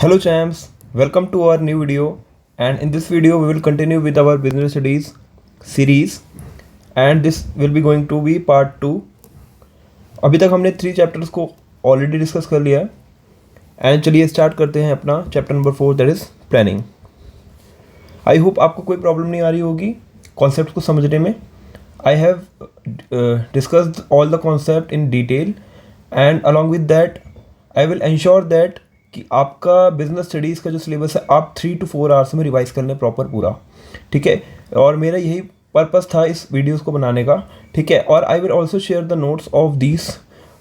Hello champs, welcome to our new video, and in this video we will continue with our business studies series and this will be going to be part 2. अभी तक हमने 3 chapters को already discuss कर लिया है and चलिए start करते हैं अपना chapter number 4 that is planning. I hope आपको कोई प्रॉब्लम नहीं आ रही होगी कॉन्सेप्ट को समझने में. I have discussed all the concept in detail and along with that I will ensure that कि आपका बिजनेस स्टडीज़ का जो सिलेबस है आप 3 to 4 आवर्स में रिवाइज कर लें प्रॉपर पूरा. ठीक है, और मेरा यही पर्पस था इस वीडियोस को बनाने का. ठीक है, और I will also share the notes of these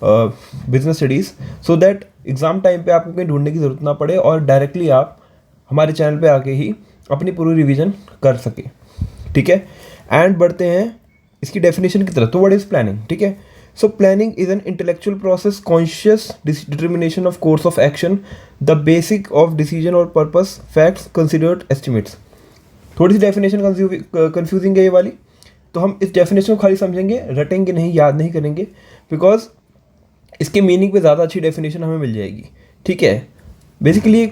business studies so that exam time पे आपको कहीं ढूंढने की ज़रूरत ना पड़े और डायरेक्टली आप हमारे चैनल पे आके ही अपनी पूरी रिवीजन कर सके. ठीक है, एंड बढ़ते हैं इसकी डेफिनेशन की तरफ. तो व्हाट इज़ प्लानिंग? ठीक है, so planning is an intellectual process, conscious determination of course of action, the basic of decision or purpose, facts, considered estimates. थोड़ी सी डेफिनेशन कंफ्यूजिंग है ये वाली, तो हम इस डेफिनेशन को खाली समझेंगे, रटेंगे नहीं, याद नहीं करेंगे, बिकॉज इसके मीनिंग पे ज़्यादा अच्छी डेफिनेशन हमें मिल जाएगी. ठीक है, बेसिकली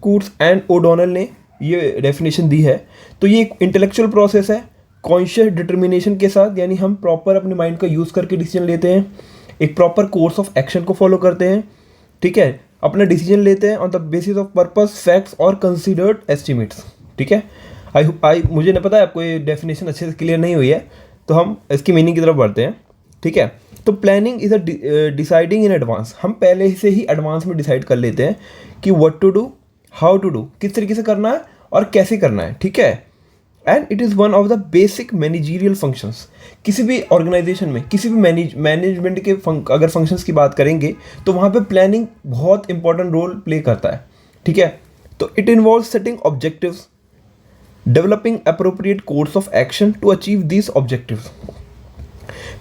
कूर्ट्स एंड ओडोनल ने ये डेफिनेशन दी है. तो ये एक इंटेलेक्चुअल प्रोसेस है कॉन्शियस डिटर्मिनेशन के साथ, यानी हम प्रॉपर अपने माइंड का यूज़ करके डिसीजन लेते हैं, एक प्रॉपर कोर्स ऑफ एक्शन को फॉलो करते हैं. ठीक है, अपना डिसीजन लेते हैं on the basis of purpose, facts और कंसीडर्ड एस्टिमेट्स. ठीक है, आई मुझे नहीं पता है आपको ये डेफिनेशन अच्छे से क्लियर नहीं हुई है, तो हम इसकी मीनिंग की तरफ बढ़ते हैं. ठीक है, तो planning is a deciding in advance. हम पहले से ही एडवांस में डिसाइड कर लेते हैं कि what to do, how to do, किस तरीके से करना है और कैसे करना है. ठीक है, and it is one of the basic managerial functions. किसी भी ऑर्गेनाइजेशन में किसी भी मैनेजमेंट के अगर फंक्शंस की बात करेंगे तो वहाँ पे प्लानिंग बहुत इंपॉर्टेंट रोल प्ले करता है. ठीक है, तो it involve setting objectives, developing appropriate course of action to achieve this objectives.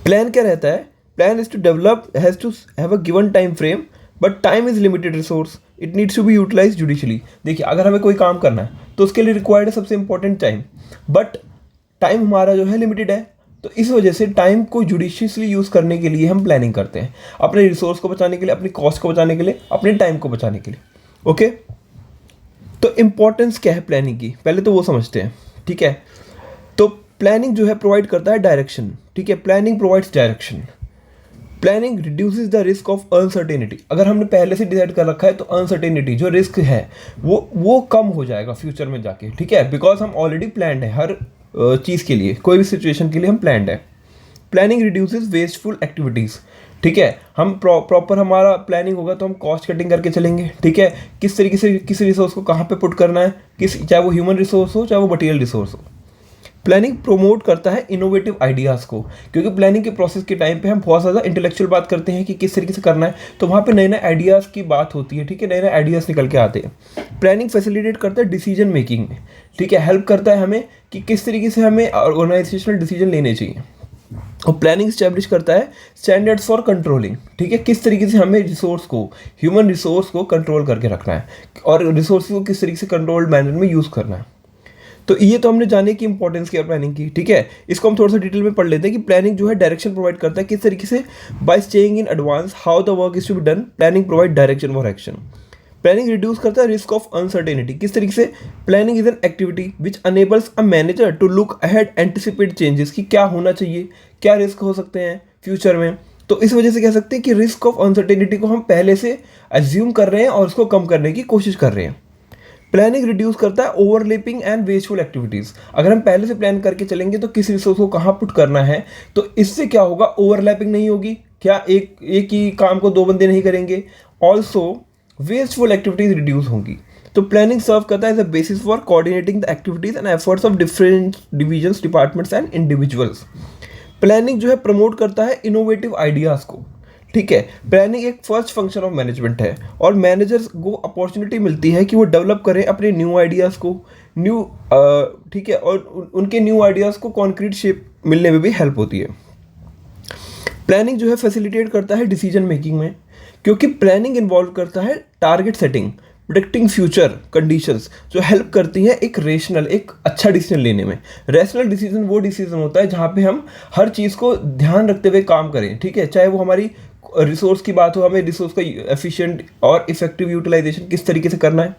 Plan क्या रहता है? Plan is to develop, has to have a given time frame, but time is limited resource, it needs to be utilize judiciously. देखिए, अगर हमें कोई काम करना है तो उसके लिए रिक्वायर्ड है सबसे इंपॉर्टेंट टाइम, बट टाइम हमारा जो है लिमिटेड है. तो इस वजह से टाइम को जुडिशियसली यूज़ करने के लिए हम प्लानिंग करते हैं, अपने रिसोर्स को बचाने के लिए, अपनी कॉस्ट को बचाने के लिए, अपने टाइम को बचाने के लिए. ओके, तो इम्पोर्टेंस क्या है प्लानिंग की, पहले तो वो समझते हैं. ठीक है, तो प्लानिंग जो है प्रोवाइड करता है डायरेक्शन. ठीक है, planning provides direction. Planning reduces the risk of uncertainty. अगर हमने पहले से डिसाइड कर रखा है तो अनसर्टेनिटी जो रिस्क है वो कम हो जाएगा फ्यूचर में जाके. ठीक है, बिकॉज हम ऑलरेडी प्लान्ड है, हर चीज़ के लिए, कोई भी सिचुएशन के लिए हम प्लान्ड है. Planning reduces wasteful activities. ठीक है, हम प्रॉपर हमारा प्लानिंग होगा तो हम कॉस्ट कटिंग करके चलेंगे. ठीक है, किस तरीके से किस रिसोर्स को कहाँ पे पुट करना है, चाहे वो ह्यूमन रिसोर्स हो चाहे वो मटेरियल रिसोर्स हो. प्लानिंग प्रोमोट करता है इनोवेटिव आइडियाज़ को, क्योंकि प्लानिंग के प्रोसेस के टाइम पे हम बहुत ज़्यादा इंटेलेक्चुअल बात करते हैं कि किस तरीके से करना है, तो वहाँ पे नए नए आइडियाज़ की बात होती है. ठीक है, नए नए आइडियाज़ निकल के आते हैं. प्लानिंग फैसिलिटेट करता है डिसीजन मेकिंग में. ठीक है, हेल्प करता है हमें कि किस तरीके से हमें ऑर्गेनाइजेशनल डिसीजन लेने चाहिए. और प्लानिंग स्टैब्लिश करता है स्टैंडर्ड्स फॉर कंट्रोलिंग. ठीक है, किस तरीके से हमें रिसोर्स को, ह्यूमन रिसोर्स को कंट्रोल करके रखना है और रिसोर्स को किस तरीके से कंट्रोल्ड मैनर में यूज़ करना है. तो ये तो हमने जाने की इंपॉर्टेंस क्या प्लानिंग की. ठीक है, इसको हम थोड़ा सा डिटेल में पढ़ लेते हैं कि प्लानिंग जो है डायरेक्शन प्रोवाइड करता है किस तरीके से. By staying in advance how the work is to be done, planning provide direction for action. Planning reduce करता है रिस्क ऑफ अनसर्टेनिटी. किस तरीके से? Planning is an activity which enables a manager to look ahead, anticipate changes, कि क्या होना चाहिए, क्या रिस्क हो सकते हैं फ्यूचर में. तो इस वजह से कह सकते हैं कि रिस्क ऑफ अनसर्टेनिटी को हम पहले से एज्यूम कर रहे हैं और उसको कम करने की कोशिश कर रहे हैं. प्लानिंग रिड्यूस करता है ओवरलैपिंग एंड वेस्टफुल एक्टिविटीज़. अगर हम पहले से प्लान करके चलेंगे तो किस रिसोर्स को कहाँ पुट करना है, तो इससे क्या होगा, ओवरलैपिंग नहीं होगी. क्या एक ही काम को 2 बंदे नहीं करेंगे. ऑल्सो वेस्टफुल एक्टिविटीज़ रिड्यूस होंगी. तो प्लानिंग सर्व करता है as a basis for coordinating the activities and efforts of different divisions, departments and individuals. Planning जो है प्रमोट करता है इनोवेटिव आइडियाज़ को. ठीक है, प्लानिंग एक फर्स्ट फंक्शन ऑफ मैनेजमेंट है और मैनेजर्स को अपॉर्चुनिटी मिलती है कि वो डेवलप करें अपने न्यू आइडियाज़ को, ठीक है, और उनके न्यू आइडियाज़ को कॉन्क्रीट शेप मिलने में भी हेल्प होती है. प्लानिंग जो है फैसिलिटेट करता है डिसीजन मेकिंग में, क्योंकि प्लानिंग इन्वॉल्व करता है target setting, predicting future conditions, जो हेल्प करती हैं एक रेशनल, एक अच्छा डिसीजन लेने में. रैशनल डिसीजन वो डिसीजन होता है जहाँ पे हम हर चीज़ को ध्यान रखते हुए काम करें. ठीक है, चाहे वो हमारी रिसोर्स की बात हो, हमें रिसोर्स का एफिशिएंट और इफेक्टिव यूटिलाइजेशन किस तरीके से करना है,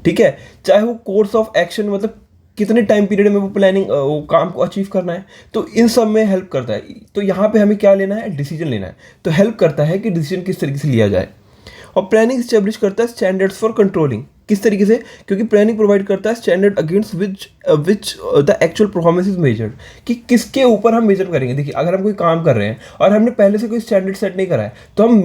ठीक है। चाहे वो कोर्स ऑफ एक्शन, मतलब कितने टाइम पीरियड में वो प्लानिंग वो काम को अचीव करना है, तो इन सब में हेल्प करता है। तो यहाँ पे हमें क्या लेना है, डिसीजन लेना है। तो हेल्प करता है कि डिसीजन किस तरीके से लिया जाए। और प्लानिंग स्टेब्लिश करता है स्टैंडर्ड्स फॉर कंट्रोलिंग, किस तरीके से, क्योंकि प्लानिंग प्रोवाइड करता है standard against which the actual performance is measured, कि किसके ऊपर हम मेजर करेंगे। देखिए, अगर हम कोई काम कर रहे हैं और हमने पहले से कोई स्टैंडर्ड सेट नहीं करा है, तो हम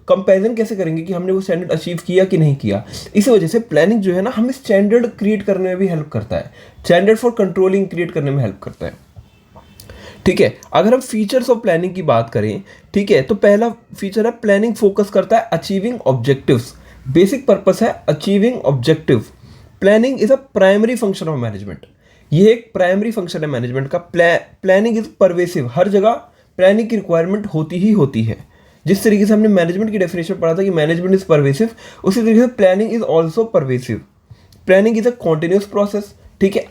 कंपेरिजन कैसे करेंगे कि हमने वो स्टैंडर्ड अचीव किया कि नहीं किया। इसी वजह से प्लानिंग जो है ना, हमें स्टैंडर्ड क्रिएट करने में भी हेल्प करता है, स्टैंडर्ड फॉर कंट्रोलिंग क्रिएट करने में हेल्प करता है, ठीक है। अगर हम फीचर्स ऑफ प्लानिंग की बात करें, ठीक है, तो पहला फीचर है प्लानिंग फोकस करता है अचीविंग ऑब्जेक्टिव्स। बेसिक पर्पस है achieving objective. Planning is a primary function of management, ये एक प्राइमरी फंक्शन है मैनेजमेंट का। प्लानिंग इज परवेसिव, हर जगह प्लानिंग की रिक्वायरमेंट होती ही होती है। जिस तरीके से हमने मैनेजमेंट की डेफिनेशन पढ़ा था कि मैनेजमेंट इज परवेसिव, उसी तरीके से planning is also pervasive. Planning is a continuous process, ठीक है।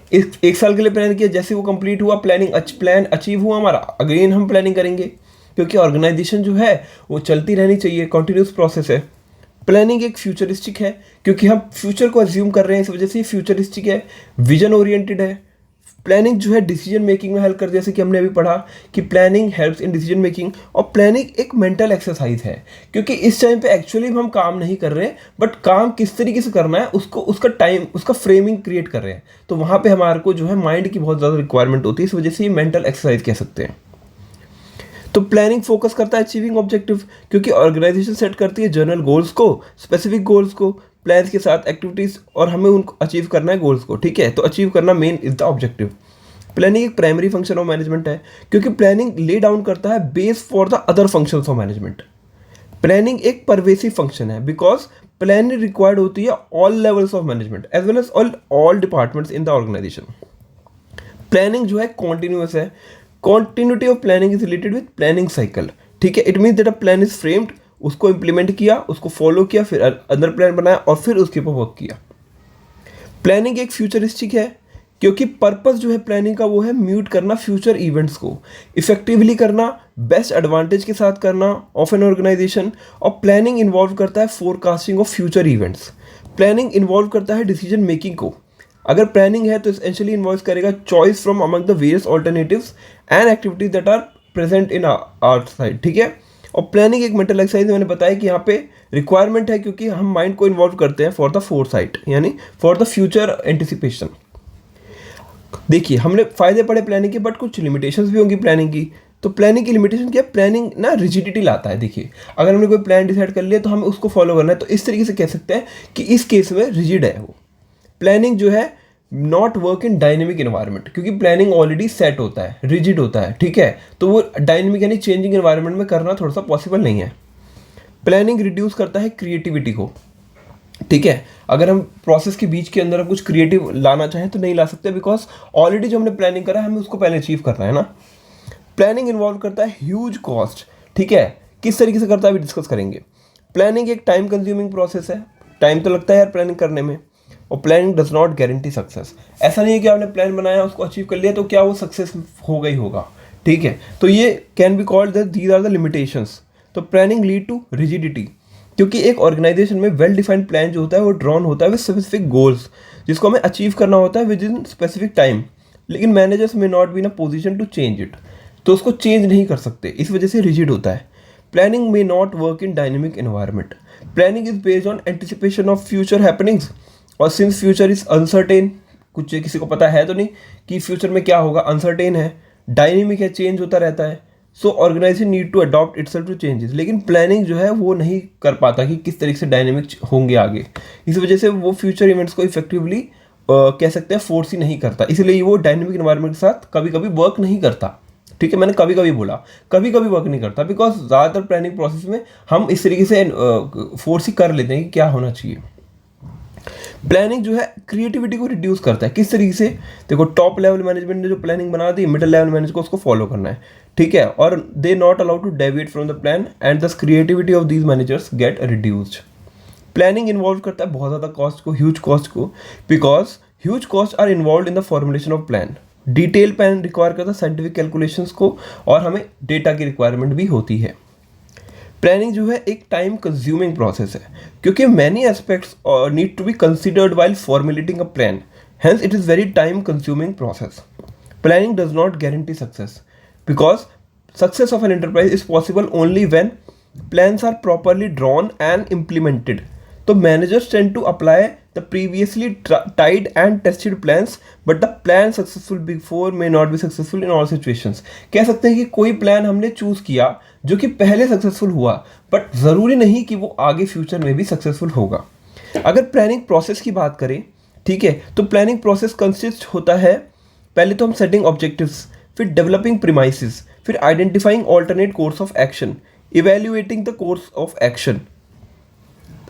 एक साल के लिए प्लान किया, जैसे वो कंप्लीट हुआ, प्लान अचीव हुआ हमारा, अगेन हम प्लानिंग करेंगे, क्योंकि ऑर्गेनाइजेशन जो है वो चलती रहनी चाहिए, कॉन्टिन्यूस प्रोसेस है। प्लानिंग एक फ्यूचरिस्टिक है, क्योंकि हम फ्यूचर को अज्यूम कर रहे हैं, इस वजह से फ्यूचरिस्टिक है। विजन ओरिएंटेड है। प्लानिंग जो है डिसीजन मेकिंग में हेल्प कर, जैसे कि हमने अभी पढ़ा कि planning helps in decision making. और प्लानिंग एक मेंटल एक्सरसाइज है, क्योंकि इस टाइम पे एक्चुअली हम काम नहीं कर रहे, बट काम किस तरीके से करना है उसको, उसका टाइम, उसका फ्रेमिंग क्रिएट कर रहे हैं। तो वहाँ पे हमारे को जो है माइंड की बहुत ज़्यादा रिक्वायरमेंट होती है, इस वजह से ये मेंटल एक्सरसाइज कह सकते हैं। तो प्लानिंग फोकस करता है अचीविंग ऑब्जेक्टिव, क्योंकि ऑर्गेनाइजेशन सेट करती है जनरल गोल्स को, स्पेसिफिक गोल्स को, प्लान्स के साथ एक्टिविटीज, और हमें उनको अचीव करना है गोल्स को, ठीक है। तो अचीव करना main is the objective. Planning एक प्राइमरी फंक्शन ऑफ मैनेजमेंट है, क्योंकि प्लानिंग ले डाउन करता है base for the other functions of management. Planning एक परवेसिव फंक्शन है, बिकॉज प्लानिंग रिक्वायर्ड होती है all levels of management as well as all departments in the organization. Planning जो है कॉन्टिन्यूस है। Continuity of planning is related with planning cycle, ठीक है। It means that a plan is framed, उसको implement किया, उसको फॉलो किया, फिर अदर प्लान बनाया और फिर उसके ऊपर वर्क किया। प्लानिंग एक फ्यूचरिस्टिक है, क्योंकि पर्पस जो है प्लानिंग का वो है म्यूट करना फ्यूचर इवेंट्स को, इफेक्टिवली करना, बेस्ट एडवांटेज के साथ करना ऑफ एन ऑर्गेनाइजेशन। और प्लानिंग इन्वॉल्व करता है forecasting of future events. Planning involve करता है डिसीजन मेकिंग को। अगर प्लानिंग है तो एसेंशियली इन्वॉल्व करेगा choice from among the various alternatives and activities that are present in our side, ठीक है। और प्लानिंग एक मेंटल एक्सरसाइज, मैंने बताया कि यहाँ पे रिक्वायरमेंट है, क्योंकि हम माइंड को इन्वॉल्व करते हैं फॉर द फोरसाइट, यानी फॉर द फ्यूचर एंटिसिपेशन। देखिए, हमने फायदे पढ़े प्लानिंग के, बट कुछ लिमिटेशंस भी होंगी प्लानिंग की। तो प्लानिंग की लिमिटेशन क्या है, प्लानिंग ना रिजिडिटी लाता है। देखिए, अगर हमने कोई प्लान डिसाइड कर लिया तो हमें उसको फॉलो करना है, तो इस तरीके से कह सकते हैं कि इस केस में रिजिड है वो। प्लानिंग जो है not work in dynamic environment, क्योंकि प्लानिंग ऑलरेडी सेट होता है, रिजिड होता है, ठीक है। तो वो डायनेमिक यानी चेंजिंग एनवायरनमेंट में करना थोड़ा सा पॉसिबल नहीं है। प्लानिंग रिड्यूस करता है क्रिएटिविटी को, ठीक है। अगर हम प्रोसेस के बीच के अंदर कुछ क्रिएटिव लाना चाहें तो नहीं ला सकते, बिकॉज ऑलरेडी जो हमने प्लानिंग करा है हमें उसको पहले अचीव करना है ना। प्लानिंग इन्वॉल्व करता है ह्यूज कॉस्ट, ठीक है। किस तरीके से करता है अभी डिस्कस करेंगे। प्लानिंग एक टाइम कंज्यूमिंग प्रोसेस है, टाइम तो लगता है यार प्लानिंग करने में। और planning does not guarantee success, ऐसा नहीं है कि आपने प्लान बनाया उसको अचीव कर लिया तो क्या वो सक्सेस हो गई होगा, ठीक है। तो ये can be called that these are the limitations. तो प्लानिंग लीड टू रिजिडिटी, क्योंकि एक ऑर्गेनाइजेशन में वेल डिफाइंड प्लान जो होता है वो ड्रॉन होता है विद स्पेसिफिक गोल्स, जिसको हमें अचीव करना होता है विद इन स्पेसिफिक टाइम। लेकिन managers may not be in a position to change it, तो उसको चेंज नहीं कर सकते, इस वजह से रिजिड होता है। प्लानिंग में not work in dynamic environment. Planning is based on anticipation of future happenings, और सिंस फ्यूचर इज अनसर्टेन, कुछ किसी को पता है तो नहीं कि फ्यूचर में क्या होगा, अनसर्टेन है, डायनेमिक है, चेंज होता रहता है। So organisation need to adopt itself to changes. लेकिन प्लानिंग जो है वो नहीं कर पाता कि किस तरीके से डायनेमिक होंगे आगे, इस वजह से वो फ्यूचर इवेंट्स को इफेक्टिवली कह सकते हैं फोर्स ही नहीं करता, इसलिए वो डायनेमिक एनवायरनमेंट के साथ कभी कभी वर्क नहीं करता, ठीक है। मैंने कभी कभी बोला, कभी कभी वर्क नहीं करता, बिकॉज ज़्यादातर प्लानिंग प्रोसेस में हम इस तरीके से फोर्स ही कर लेते हैं कि क्या होना चाहिए। प्लानिंग जो है क्रिएटिविटी को रिड्यूस करता है, किस तरीके से, देखो टॉप लेवल मैनेजमेंट ने जो प्लानिंग बना दी, मिडिल लेवल मैनेजर को उसको फॉलो करना है, ठीक है। और they not allowed to deviate from the plan and thus creativity of these managers get reduced. Planning involve करता है बहुत ज़्यादा कॉस्ट को, ह्यूज कॉस्ट को, because huge cost are involve in the formulation of plan. Detail plan require करता है scientific calculations को, और हमें डेटा की रिक्वायरमेंट भी होती है। प्लानिंग जो है एक टाइम कंज्यूमिंग प्रोसेस है, क्योंकि many aspects need to be considered while formulating a plan, hence it is very time consuming process. Planning does not guarantee success, because success of an enterprise is possible only when plans are properly drawn and implemented. So managers tend to apply the previously tried and tested plans, but the plan successful before may not be successful in all situations. कह सकते हैं कि कोई plan हमने choose किया जो कि पहले सक्सेसफुल हुआ, बट ज़रूरी नहीं कि वो आगे फ्यूचर में भी सक्सेसफुल होगा. अगर प्लानिंग प्रोसेस की बात करें, ठीक है, तो प्लानिंग प्रोसेस कंसिस्ट होता है, पहले तो हम सेटिंग ऑब्जेक्टिव्स, फिर डेवलपिंग प्रीमाइसेस, फिर identifying alternate course of action, evaluating the course of action,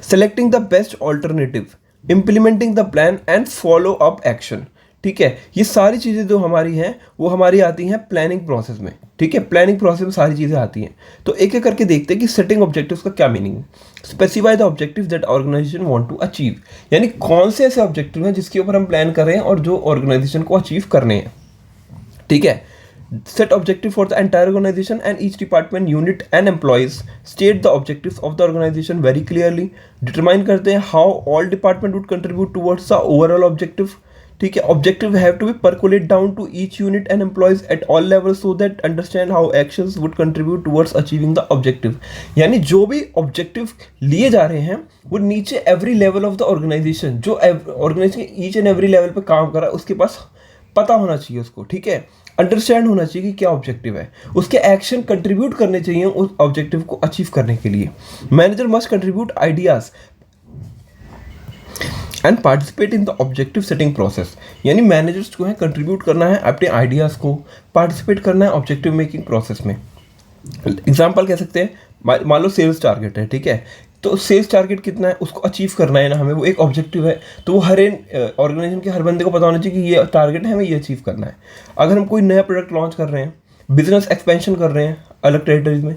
selecting the best alternative, implementing the plan and follow up action. ठीक है, ये सारी चीज़ें जो हमारी हैं वो हमारी आती हैं प्लानिंग प्रोसेस में. ठीक है, प्लानिंग प्रोसेस में सारी चीज़ें आती हैं. तो एक एक करके देखते हैं कि सेटिंग ऑब्जेक्टिव्स का क्या meaning. Specify the objective that organization want to achieve, यानी कौन से ऐसे ऑब्जेक्टिव हैं जिसके ऊपर हम प्लान कर रहे हैं और जो ऑर्गेनाइजेशन को अचीव करने हैं. ठीक है, set objective for the entire organization and each department, unit and employees. State the objectives of the organization very clearly. Determine करते हैं how all department would contribute towards the overall objective. ठीक है, objective have to be percolate down to each unit and employees at all levels so that understand how actions would contribute towards achieving the objective. यानी जो भी objective लिए जा रहे हैं वो नीचे every level of the organization, जो organization के each and every level पे काम कर रहा है उसके पास पता होना चाहिए उसको. ठीक है, अंडरस्टैंड होना चाहिए कि क्या ऑब्जेक्टिव है, उसके एक्शन कंट्रीब्यूट करने चाहिए उस ऑब्जेक्टिव को अचीव करने के लिए. Manager must contribute ideas and participate in the objective setting process. यानी मैनेजर्स को है कंट्रीब्यूट करना है अपने आइडियाज़ को, पार्टिसिपेट करना है ऑब्जेक्टिव मेकिंग प्रोसेस में. एग्जाम्पल कह सकते हैं, मान लो सेल्स टारगेट है. ठीक है, तो सेल्स टारगेट कितना है उसको अचीव करना है ना हमें, वो एक ऑब्जेक्टिव है. तो वो हर ऑर्गेनाइजेशन के हर बंदे को पता होना चाहिए कि ये टारगेट है, हमें ये अचीव करना है. अगर हम कोई नया प्रोडक्ट लॉन्च कर रहे हैं, बिजनेस एक्सपेंशन कर रहे हैं अलग टेरिटरीज में,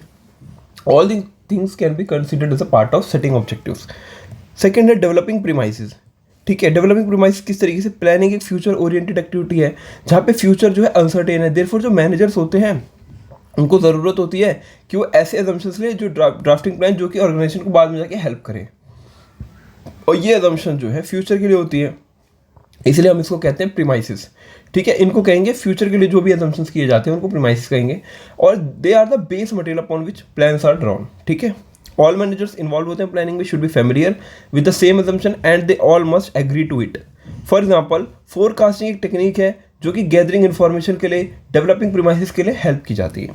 all the things can be considered as a part of setting objectives. Second है डेवलपिंग प्रीमाइसेस. ठीक है, डेवलपिंग प्रीमाइसेस किस तरीके से, प्लानिंग एक फ्यूचर ओरिएंटेड एक्टिविटी है जहाँ पे फ्यूचर जो है अनसर्टेन है. देयरफॉर जो मैनेजर्स होते हैं उनको ज़रूरत होती है कि वो ऐसे एजम्पशंस लें जो ड्राफ्टिंग प्लान जो कि ऑर्गेनाइजेशन को बाद में जाके हेल्प करें, और ये एजम्पशन जो है फ्यूचर के लिए होती है, इसलिए हम इसको कहते हैं प्रीमाइसेस. ठीक है, इनको कहेंगे फ्यूचर के लिए जो भी एजम्पशंस किए जाते हैं उनको प्रीमाइसेस कहेंगे, और they are the base material upon which plans are drawn. ठीक है, ऑल मैनेजर्स इन्वॉल्व होते हैं प्लानिंग में should be familiar with the same assumption and they all must agree to it. For example, forecasting एक technique है जो कि gathering information के लिए, डेवलपिंग प्रीमाइसेस के लिए हेल्प की जाती है.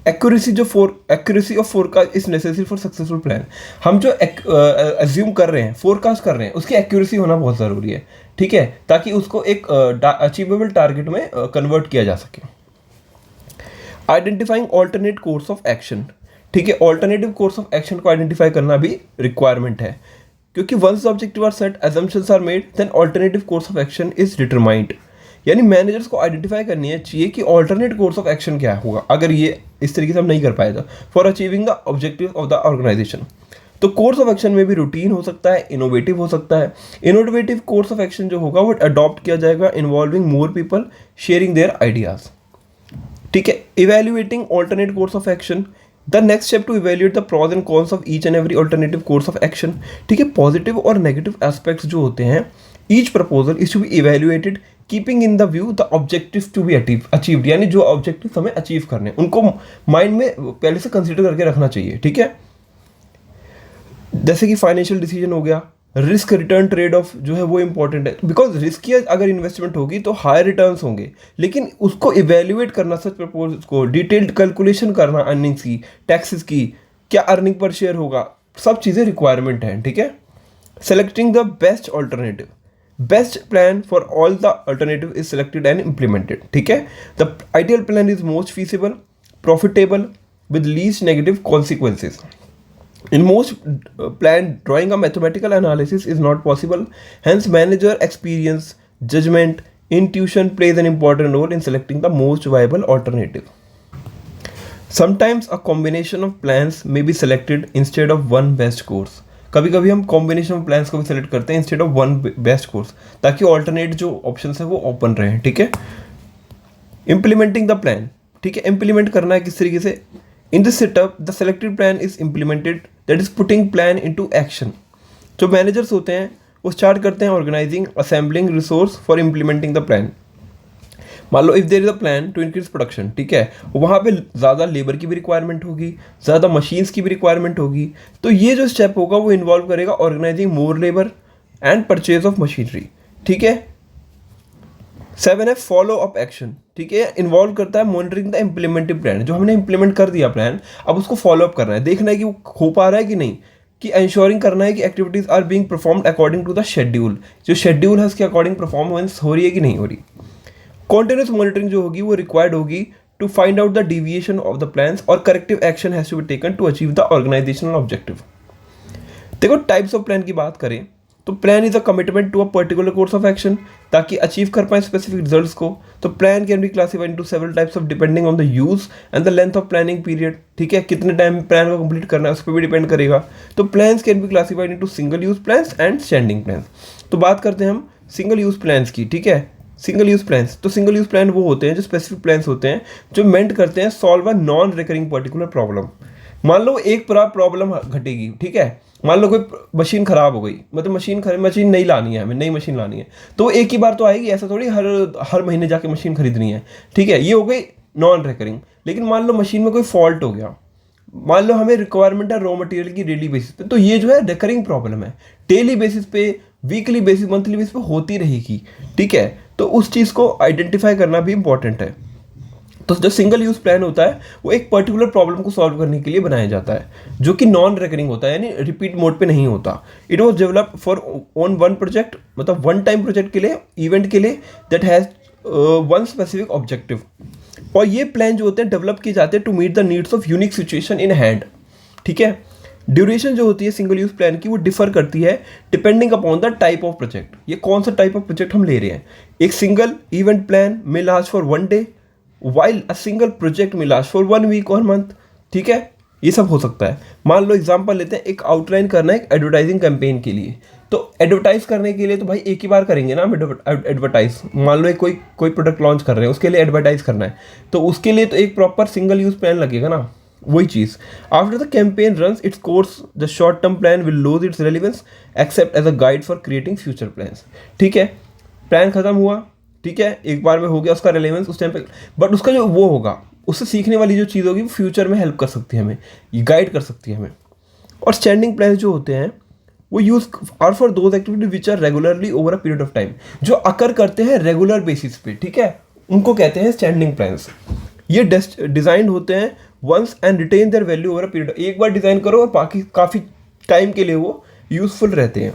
Accuracy of forecast is necessary for successful plan. हम जो अज्यूम कर रहे हैं, फोरकास्ट कर रहे हैं, उसकी एक्यूरेसी होना बहुत ज़रूरी है. ठीक है, ताकि उसको एक अचीवेबल टारगेट में कन्वर्ट किया जा सके. Identifying alternate course of action. ठीक है, ऑल्टरनेटिव कोर्स ऑफ एक्शन को आइडेंटिफाई करना भी रिक्वायरमेंट है, क्योंकि once the objective are set, assumptions are made, then alternative course of action is determined. यानी मैनेजर्स को आइडेंटिफाई करनी है चाहिए कि ऑल्टरनेट कोर्स ऑफ एक्शन क्या होगा अगर ये इस तरीके से हम नहीं कर पाए तो, for achieving the objective of the organisation. तो कोर्स ऑफ एक्शन में भी रूटीन हो सकता है, इनोवेटिव हो सकता है. इनोवेटिव कोर्स ऑफ एक्शन जो होगा वो अडॉप्ट किया जाएगा involving more people sharing their ideas. ठीक है, evaluating alternate course of action. The next step to evaluate the pros and cons of each and every alternative course of action. ठीक है, positive और नेगेटिव एस्पेक्ट्स जो होते हैं, each proposal is to be evaluated keeping in the view the objective to be achieved. यानी जो objective हमें achieve करने हैं उनको माइंड में पहले से कंसिडर करके रखना चाहिए. ठीक है, जैसे कि फाइनेंशियल डिसीजन हो गया, रिस्क रिटर्न ट्रेड ऑफ जो है वो इंपॉर्टेंट है, बिकॉज रिस्की अगर इन्वेस्टमेंट होगी तो हाई रिटर्न्स होंगे, लेकिन उसको इवेल्युएट करना, सच प्रपोज को डिटेल्ड कैलकुलेशन करना, अर्निंग्स की, टैक्सेस की, क्या अर्निंग पर शेयर होगा, सब चीज़ें रिक्वायरमेंट हैं. ठीक है, selecting the best alternative. Best plan for all the alternative is selected and implemented. ठीक है, the ideal plan is most feasible, profitable with least negative consequences. In most plan, drawing a mathematical analysis is not possible. Hence, manager experience, judgment, intuition plays an important role in selecting the most viable alternative. Sometimes a combination of plans may be selected instead of one best course. कभी कभी हम combination of plans को भी select करते हैं instead of one best course, ताकि alternate जो options है वो ओपन रहें. ठीक है, इम्प्लीमेंटिंग द प्लान. ठीक है, इम्प्लीमेंट करना है किस तरीके से, in this setup the selected plan is implemented, that is putting plan into action. जो मैनेजर्स होते हैं वो स्टार्ट करते हैं organising assembling resource for implementing the plan. मान लो if there is a plan to increase production, ठीक है, वहाँ पे ज़्यादा लेबर की भी रिक्वायरमेंट होगी, ज़्यादा मशीन्स की भी रिक्वायरमेंट होगी। तो ये जो स्टेप होगा वो इन्वॉल्व करेगा organising more labour and purchase of machinery, ठीक है। 7 है फॉलो अप एक्शन, ठीक है, इन्वॉल्व करता है मॉनिटरिंग द इम्प्लीमेंटेड प्लान। जो हमने इम्प्लीमेंट कर दिया प्लान, अब उसको फॉलो अप करना है, देखना है कि वो हो पा रहा है कि नहीं, कि इंश्योरिंग करना है कि activities are being performed according to the schedule. जो शेड्यूल है उसके अकॉर्डिंग परफॉर्मेंस हो रही है कि नहीं हो रही। कॉन्टिन्यूस मॉनिटरिंग जो होगी वो रिक्वायर्ड होगी to find out the deviation of the plans और corrective action has to be taken to achieve the organisational objective. देखो टाइप्स ऑफ प्लान की बात करें तो plan is a commitment to a particular course of action, ताकि achieve कर पाए specific results को। तो plan can be classified into several types of depending on the use and the length of planning period, ठीक है, कितने time plan को complete करना है उस पर भी डिपेंड करेगा। तो plans can be classified into single use plans and standing plans. तो बात करते हैं हम सिंगल यूज प्लान्स की, ठीक है। सिंगल यूज प्लान्स, तो सिंगल यूज प्लान वो होते हैं जो स्पेसिफिक प्लान्स होते हैं जो मेंट करते हैं solve a non recurring particular problem. मान लो एक प्रॉब्लम घटेगी, ठीक है, मान लो कोई मशीन खराब हो गई, मतलब मशीन नहीं लानी है, हमें नई मशीन लानी है, तो एक ही बार तो आएगी, ऐसा थोड़ी हर महीने जाके मशीन खरीदनी है, ठीक है, ये हो गई नॉन रिकरिंग। लेकिन मान लो मशीन में कोई फॉल्ट हो गया, मान लो हमें रिक्वायरमेंट है रॉ मटेरियल की डेली बेसिस पे, तो ये जो है रिकरिंग प्रॉब्लम है, डेली बेसिस पे, वीकली बेसिस, मंथली बेसिस पे होती रहेगी, ठीक है। तो उस चीज़ को आइडेंटिफाई करना भी इंपॉर्टेंट है। तो जो सिंगल यूज प्लान होता है वो एक पर्टिकुलर प्रॉब्लम को सॉल्व करने के लिए बनाया जाता है, जो कि नॉन रिकरिंग होता है, यानी रिपीट मोड पे नहीं होता। It was develop for on one project, मतलब वन टाइम प्रोजेक्ट के लिए, इवेंट के लिए, that has one specific objective. और ये प्लान जो होते हैं डेवलप किए जाते हैं to meet the needs of unique situation in hand, ठीक है। ड्यूरेशन जो होती है सिंगल यूज प्लान की वो डिफर करती है depending upon the type of project, ये कौन सा टाइप ऑफ प्रोजेक्ट हम ले रहे हैं। एक सिंगल इवेंट प्लान में last for 1 day, while a single project में लास्ट फॉर 1 वीक और मंथ, ठीक है, ये सब हो सकता है। मान लो एग्जांपल लेते हैं, एक आउटलाइन करना है एक एडवर्टाइजिंग कैंपेन के लिए, तो एडवर्टाइज करने के लिए तो भाई एक ही बार करेंगे ना हम एडवर्टाइज। मान लो कोई प्रोडक्ट लॉन्च कर रहे हैं, उसके लिए एडवर्टाइज करना है, तो उसके लिए तो एक प्रॉपर सिंगल यूज प्लान लगेगा ना, वही चीज़। After the campaign runs its course the short term plan will lose its relevance except as a guide for creating future plans, ठीक है। प्लान खत्म हुआ, ठीक है, एक बार में हो गया उसका रेलेवेंस उस टाइम पे, बट उसका जो वो होगा, उससे सीखने वाली जो चीज़ होगी वो फ्यूचर में हेल्प कर सकती है हमें, ये गाइड कर सकती है हमें। और स्टैंडिंग प्लान जो होते हैं वो use are for those activity which are regularly over a period of time, जो अकर करते हैं रेगुलर बेसिस पे, ठीक है, उनको कहते हैं स्टैंडिंग प्लान्स। ये डिजाइन होते हैं once and retain their value over a period, एक बार डिजाइन करो और बाकी काफ़ी टाइम के लिए वो यूजफुल रहते हैं,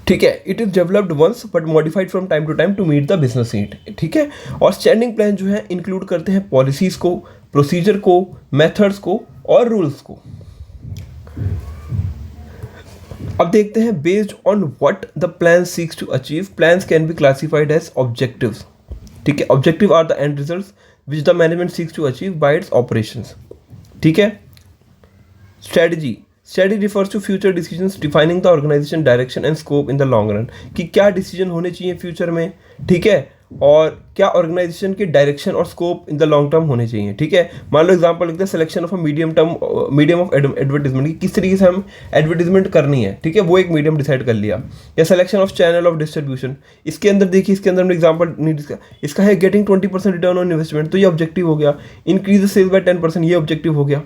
ठीक है। It is developed once but modified from time to time to meet the business need, ठीक है। और स्टैंडिंग प्लान जो है इंक्लूड करते हैं पॉलिसीज को, प्रोसीजर को, मेथड्स को और रूल्स को। अब देखते हैं based on what the plan seeks to achieve, plans can be classified as objectives, ठीक है। Objective are the end results which the management seeks to achieve by its operations, ठीक है। Strategy, strategy refers to future decisions defining the organisation direction and scope in the long run, कि क्या decision होने चाहिए future में, ठीक है, और क्या ऑर्गेनाइजेशन के डायरेक्शन और scope in the long term होने चाहिए, ठीक है। मान लो एग्जांपल लिखते हैं selection of a medium of advertisement, कि किस तरीके से हम एडवर्टीजमेंट करनी है, ठीक है, वो एक मीडियम डिसाइड कर लिया। या selection of channel of distribution, इसके अंदर देखिए, इसके अंदर हमने एग्जाम्पल नहीं इसका है गेटिंग 20% रिटर्न ऑन इन्वेस्टमेंट, तो ये ऑब्जेक्टिव हो गया। इंक्रीज सेल्स बाय 10%, ये ऑब्जेक्टिव हो गया।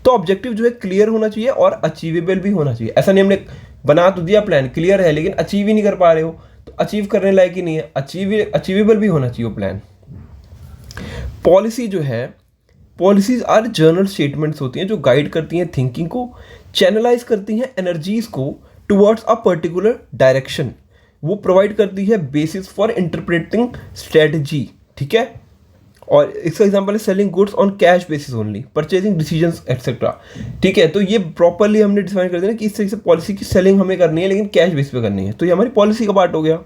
तो ऑब्जेक्टिव जो है क्लियर होना चाहिए और अचीवेबल भी होना चाहिए। ऐसा नहीं हमने बना तो दिया प्लान, क्लियर है लेकिन अचीव ही नहीं कर पा रहे हो, तो अचीव करने लायक ही नहीं है, अचीवेबल भी होना चाहिए वो प्लान। पॉलिसी जो है, पॉलिसीज आर जर्नल स्टेटमेंट्स होती हैं जो गाइड करती हैं थिंकिंग को, चैनलाइज करती हैं एनर्जीज को टुवर्ड्स अ पर्टिकुलर डायरेक्शन, वो प्रोवाइड करती है बेसिस फॉर इंटरप्रेटिंग स्ट्रेटजी, ठीक है। और इसका एग्जांपल है selling goods on cash basis only, purchasing decisions etcetera, ठीक है। तो ये प्रॉपरली हमने डिफाइन कर दिया कि इस तरीके से पॉलिसी की सेलिंग हमें करनी है लेकिन कैश बेस पे करनी है, तो ये हमारी पॉलिसी का पार्ट हो गया।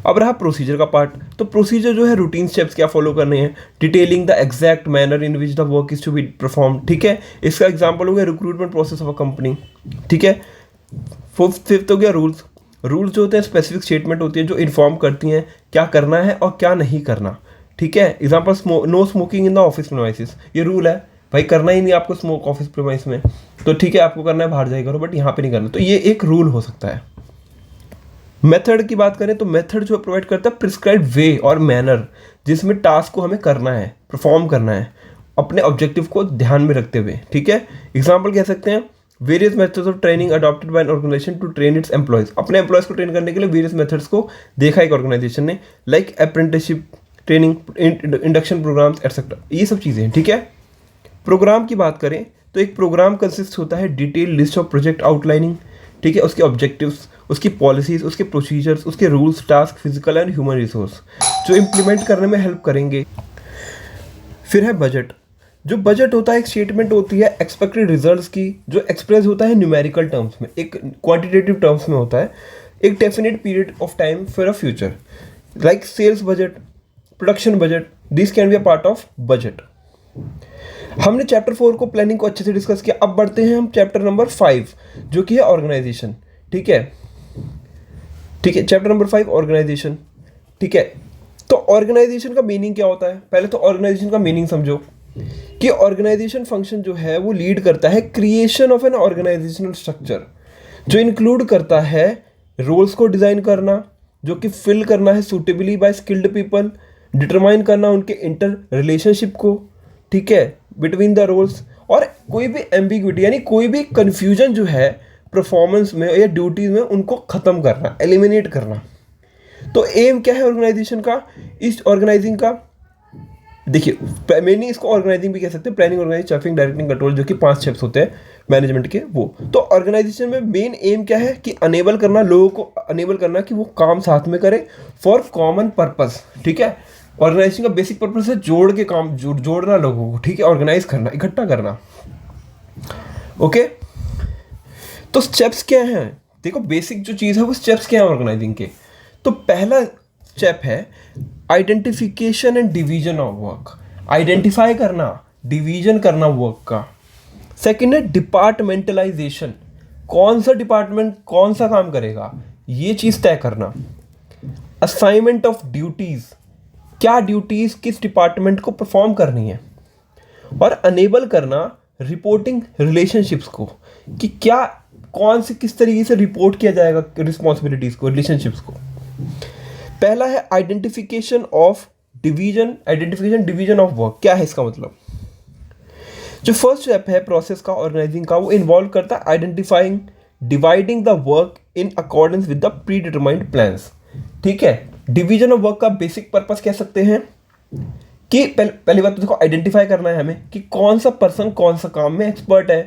अब रहा प्रोसीजर का पार्ट, तो प्रोसीजर जो है रूटीन स्टेप्स क्या फॉलो करने हैं, detailing the exact manner in which the work is to be perform, ठीक है। इसका एग्जांपल हो गया recruitment process of a company, ठीक है। फिफ्थ हो गया रूल्स, रूल्स जो होते हैं स्पेसिफिक स्टेटमेंट होती है जो इन्फॉर्म करती हैं क्या करना है और क्या नहीं करना, ठीक है। Example no smoking in the office premises, ये रूल है भाई, करना ही नहीं आपको स्मोक ऑफिस प्रीमाइस में, तो ठीक है आपको करना है बाहर जाए करो, बट यहाँ पे नहीं करना, तो ये एक रूल हो सकता है। मेथड की बात करें तो मेथड जो प्रोवाइड करता है प्रिस्क्राइब वे और मैनर जिसमें टास्क को हमें करना है, परफॉर्म करना है अपने ऑब्जेक्टिव को ध्यान में रखते हुए, ठीक है। एग्जाम्पल कह सकते हैं various methods of training adopted by an organisation to train its employees, अपने एम्प्लॉयज को ट्रेन करने के लिए वेरियस मेथड्स को देखा एक ऑर्गेनाइजेशन ने, like apprenticeship training, induction programmes etcetera, ये सब चीज़ें हैं, ठीक है। प्रोग्राम की बात करें तो एक प्रोग्राम कंसिस्ट होता है detail list of project outlining, ठीक है, उसके ऑब्जेक्टिव्स, उसकी पॉलिसीज, उसके प्रोसीजर्स, उसके rules, task, physical and human resource जो इम्प्लीमेंट करने में हेल्प करेंगे। फिर है बजट। जो बजट होता है एक स्टेटमेंट होती है एक्सपेक्टेड रिजल्ट्स की, जो एक्सप्रेस होता है न्यूमेरिकल टर्म्स में, एक क्वांटिटेटिव टर्म्स में होता है, एक definite period of time for a future, like sales budget, production budget, this can be a part of budget. हमने चैप्टर 4 को प्लानिंग को अच्छे से डिस्कस किया। अब बढ़ते हैं हम चैप्टर नंबर 5 जो कि है ऑर्गेनाइजेशन, ठीक है, ठीक है, चैप्टर नंबर 5 ऑर्गेनाइजेशन, ठीक है। तो ऑर्गेनाइजेशन का मीनिंग क्या होता है, पहले तो ऑर्गेनाइजेशन का मीनिंग समझो कि ऑर्गेनाइजेशन फंक्शन जो है वो लीड करता है creation of an organisational structure, जो इंक्लूड करता है रोल्स को डिजाइन करना, जो कि फिल करना है suitably by skilled people, determine करना उनके इंटर रिलेशनशिप को, ठीक है, बिटवीन द रोल्स, और कोई भी एम्बिग्विटी यानी कोई भी कंफ्यूजन जो है परफॉर्मेंस में या ड्यूटीज में उनको खत्म करना, एलिमिनेट करना। तो एम क्या है ऑर्गेनाइजेशन का, इस ऑर्गेनाइजिंग का, देखिए मैंने इसको ऑर्गेनाइजिंग भी कह सकते हैं, प्लानिंग, ऑर्गेनाइजिंग, चेफिंग, डायरेक्टिंग, कंट्रोल, जो कि 5 स्टेप्स होते हैं मैनेजमेंट के वो। तो ऑर्गेनाइजेशन में मेन एम क्या है कि अनेबल करना, लोगों को अनेबल करना कि वो काम साथ में करें फॉर कॉमन पर्पस, ठीक है। ऑर्गेनाइजेशन का बेसिक पर्पस है जोड़ के काम, जोड़ना लोगों को, ठीक है, ऑर्गेनाइज करना, इकट्ठा करना, ओके। तो स्टेप्स क्या हैं, देखो बेसिक जो चीज़ है वो स्टेप्स क्या है ऑर्गेनाइजिंग के। तो पहला स्टेप है identification and division of work, identify करना, डिवीजन करना वर्क का। सेकेंड है डिपार्टमेंटलाइजेशन, कौन सा डिपार्टमेंट कौन सा काम करेगा ये चीज़ तय करना। असाइनमेंट ऑफ ड्यूटीज़, क्या ड्यूटीज़ किस डिपार्टमेंट को परफॉर्म करनी है, और अनेबल करना रिपोर्टिंग रिलेशनशिप्स को, कि क्या कौन से किस तरीके से रिपोर्ट किया जाएगा रिस्पॉन्सिबिलिटीज को, रिलेशनशिप्स को। पहला है identification of division, identification division of work, क्या है इसका मतलब। जो फर्स्ट स्टेप है प्रोसेस का ऑर्गेनाइजिंग का, वो इन्वॉल्व करता है identifying dividing the work in accordance with the pre determined plans, ठीक है। डिवीजन ऑफ वर्क का बेसिक पर्पस कह सकते हैं कि पहली बात तो देखो आइडेंटिफाई करना है हमें कि कौन सा पर्सन कौन सा काम में एक्सपर्ट है,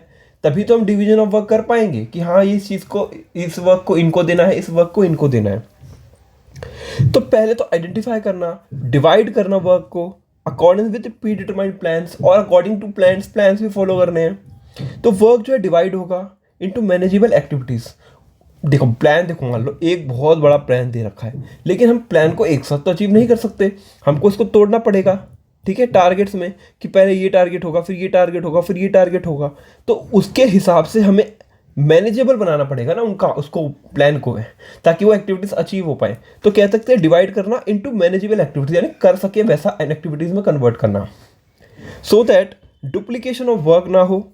तभी तो हम डिवीजन ऑफ वर्क कर पाएंगे कि हाँ इस चीज़ को, इस वर्क को इनको देना है, इस वर्क को इनको देना है। तो पहले तो आइडेंटिफाई करना, डिवाइड करना वर्क को according with pre determined plans, और अकॉर्डिंग टू प्लान्स भी फॉलो करने हैं। तो वर्क जो है डिवाइड होगा इनटू मैनेजेबल एक्टिविटीज़। देखो प्लान, देखो मान लो एक बहुत बड़ा प्लान दे रखा है, लेकिन हम प्लान को एक साथ तो अचीव नहीं कर सकते, हमको इसको तोड़ना पड़ेगा, ठीक है, टारगेट्स में, कि पहले ये टारगेट होगा, फिर ये टारगेट होगा, फिर ये टारगेट होगा। तो उसके हिसाब से हमें मैनेजेबल बनाना पड़ेगा ना उनका, उसको प्लान को है, ताकि वो एक्टिविटीज़ अचीव हो पाए। तो कह सकते हैं डिवाइड करना इनटू मैनेजेबल एक्टिविटीज, यानी कर सके वैसा एक्टिविटीज़ में कन्वर्ट करना, so that duplication of work ना हो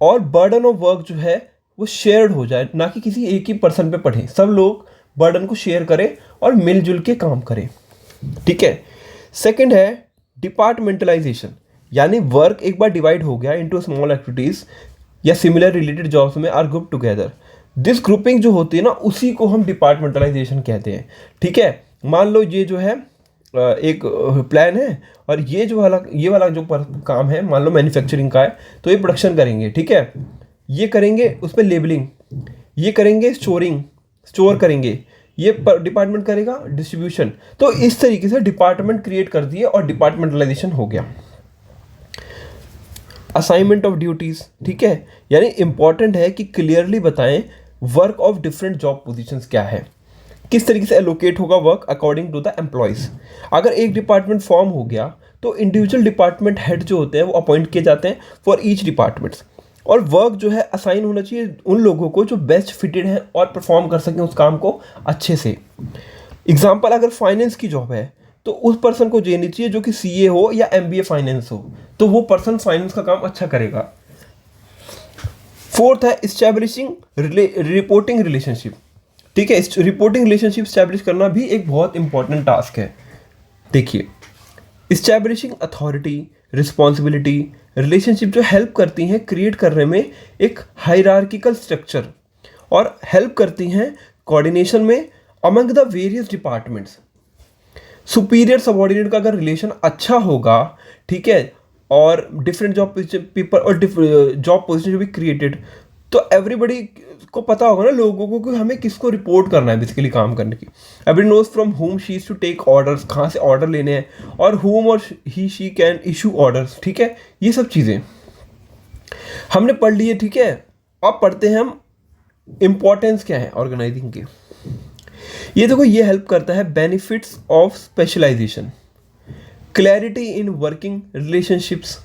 और बर्डन ऑफ वर्क जो है वो शेयर्ड हो जाए, ना कि किसी एक ही पर्सन पे पड़े, सब लोग बर्डन को शेयर करें और मिलजुल के काम करें, ठीक है। सेकंड है डिपार्टमेंटलाइजेशन, यानी वर्क एक बार डिवाइड हो गया इनटू स्मॉल एक्टिविटीज़ या सिमिलर रिलेटेड जॉब्स में are group together, this grouping जो होती है ना उसी को हम डिपार्टमेंटलाइजेशन कहते हैं, ठीक है। मान लो ये जो है एक प्लान है, और ये वाला जो काम है मान लो मैन्युफैक्चरिंग का है, तो ये प्रोडक्शन करेंगे, ठीक है, ये करेंगे उस पर लेबलिंग, ये करेंगे स्टोर करेंगे, ये डिपार्टमेंट करेगा डिस्ट्रीब्यूशन। तो इस तरीके से डिपार्टमेंट क्रिएट कर दिए और डिपार्टमेंटलाइजेशन हो गया। असाइनमेंट ऑफ ड्यूटीज़, ठीक है, यानी इंपॉर्टेंट है कि क्लियरली बताएं work of different job positions क्या है, किस तरीके से एलोकेट होगा work according to the employees. अगर एक डिपार्टमेंट फॉर्म हो गया तो इंडिविजुअल डिपार्टमेंट हेड जो होते हैं वो अपॉइंट किए जाते हैं फॉर ईच डिपार्टमेंट्स, और वर्क जो है असाइन होना चाहिए उन लोगों को जो बेस्ट फिटेड हैं और परफॉर्म कर सकें उस काम को अच्छे से। एग्जाम्पल अगर फाइनेंस की जॉब है तो उस पर्सन को देनी चाहिए जो कि सीए हो या एमबीए फाइनेंस हो, तो वो पर्सन फाइनेंस का काम अच्छा करेगा। फोर्थ है इस्टेब्लिशिंग रिपोर्टिंग रिलेशनशिप। ठीक है, रिपोर्टिंग रिलेशनशिप स्टैब्लिश करना भी एक बहुत इंपॉर्टेंट टास्क है। देखिए, इस्टेब्लिशिंग अथॉरिटी, रिस्पॉन्सिबिलिटी, रिलेशनशिप जो हेल्प करती हैं क्रिएट करने में एक हायरार्किकल स्ट्रक्चर, और हेल्प करती हैं कोऑर्डिनेशन में among the various departments. Superior subordinate का अगर रिलेशन अच्छा होगा, ठीक है, और डिफरेंट जॉब पीपल और जॉब पोजिशन जो भी क्रिएटेड, तो एवरीबडी को पता होगा ना लोगों को कि हमें किसको रिपोर्ट करना है बेसिकली काम करने की। Every knows from whom she is to take orders, कहाँ से ऑर्डर लेने हैं, और होम और ही शी कैन इशू ऑर्डर्स। ठीक है, ये सब चीज़ें हमने पढ़ ली है। ठीक है, अब पढ़ते हैं हम इम्पोर्टेंस क्या है ऑर्गेनाइजिंग की। ये देखो, ये हेल्प करता है benefits of specialisation, clarity in working relationships,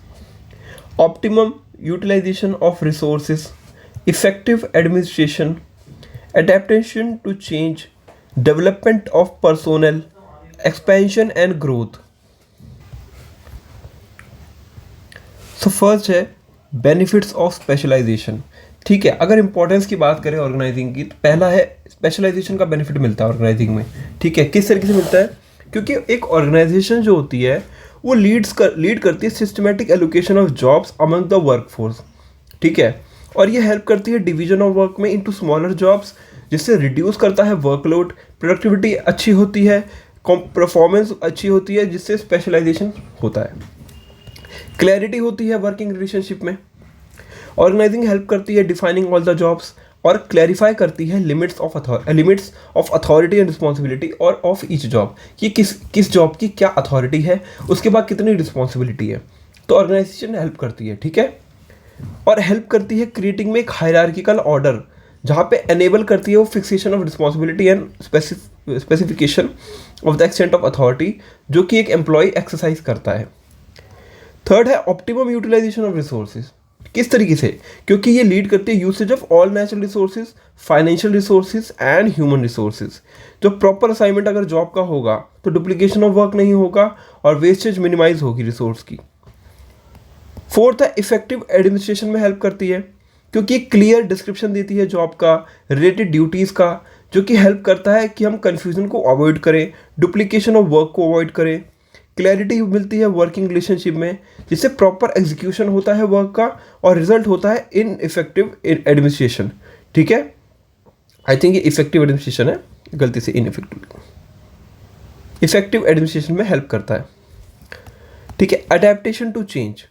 optimum utilisation of resources, effective administration, adaptation to change, development of personnel, expansion and growth. So first है benefits of specialization। ठीक है, अगर इंपॉर्टेंस की बात करें ऑर्गेनाइजिंग की, तो पहला है स्पेशलाइजेशन का बेनिफिट मिलता है ऑर्गेनाइजिंग में। ठीक है, किस तरीके से मिलता है? क्योंकि एक ऑर्गेनाइजेशन जो होती है वो लीड करती है systematic allocation of jobs among the workforce. ठीक है, और ये हेल्प करती है डिवीजन ऑफ वर्क में इनटू स्मॉलर जॉब्स, जिससे रिड्यूस करता है वर्कलोड, प्रोडक्टिविटी अच्छी होती है, परफॉर्मेंस अच्छी होती है, जिससे स्पेशलाइजेशन होता है। क्लैरिटी होती है वर्किंग रिलेशनशिप में। ऑर्गेनाइजिंग हेल्प करती है डिफाइनिंग ऑल द जॉब्स, और क्लैरिफाई करती है limits of authority and responsibility और ऑफ ईच जॉब, कि किस जॉब की क्या अथॉरिटी है, उसके बाद कितनी रिस्पॉन्सिबिलिटी है। तो ऑर्गेनाइजेशन हेल्प करती है। ठीक है, और हेल्प करती है क्रिएटिंग में एक हायरार्किकल ऑर्डर, जहाँ पे एनेबल करती है वो fixation of responsibility and specification of the extent of authority, जो कि एक एम्प्लॉय एक्सरसाइज करता है। थर्ड है ऑप्टिमम यूटिलाइजेशन ऑफ रिसोर्सेज। किस तरीके से? क्योंकि ये लीड करती है usage of all natural resources, financial resources and human resources. जो प्रॉपर असाइनमेंट अगर जॉब का होगा तो डुप्लीकेशन ऑफ वर्क नहीं होगा और वेस्टेज मिनिमाइज होगी रिसोर्स की। फोर्थ है इफेक्टिव एडमिनिस्ट्रेशन में हेल्प करती है, क्योंकि क्लियर डिस्क्रिप्शन देती है जॉब का, रिलेटेड ड्यूटीज़ का, जो कि हेल्प करता है कि हम कन्फ्यूजन को अवॉइड करें, डुप्लीकेशन ऑफ वर्क को अवॉइड करें। क्लैरिटी मिलती है वर्किंग रिलेशनशिप में, जिससे प्रॉपर एग्जीक्यूशन होता है वर्क का और रिजल्ट होता है इन इफेक्टिव एडमिनिस्ट्रेशन। ठीक है, आई थिंक ये इफेक्टिव एडमिनिस्ट्रेशन है, गलती से इफेक्टिव एडमिनिस्ट्रेशन में हेल्प करता है। ठीक है, adaptation to change.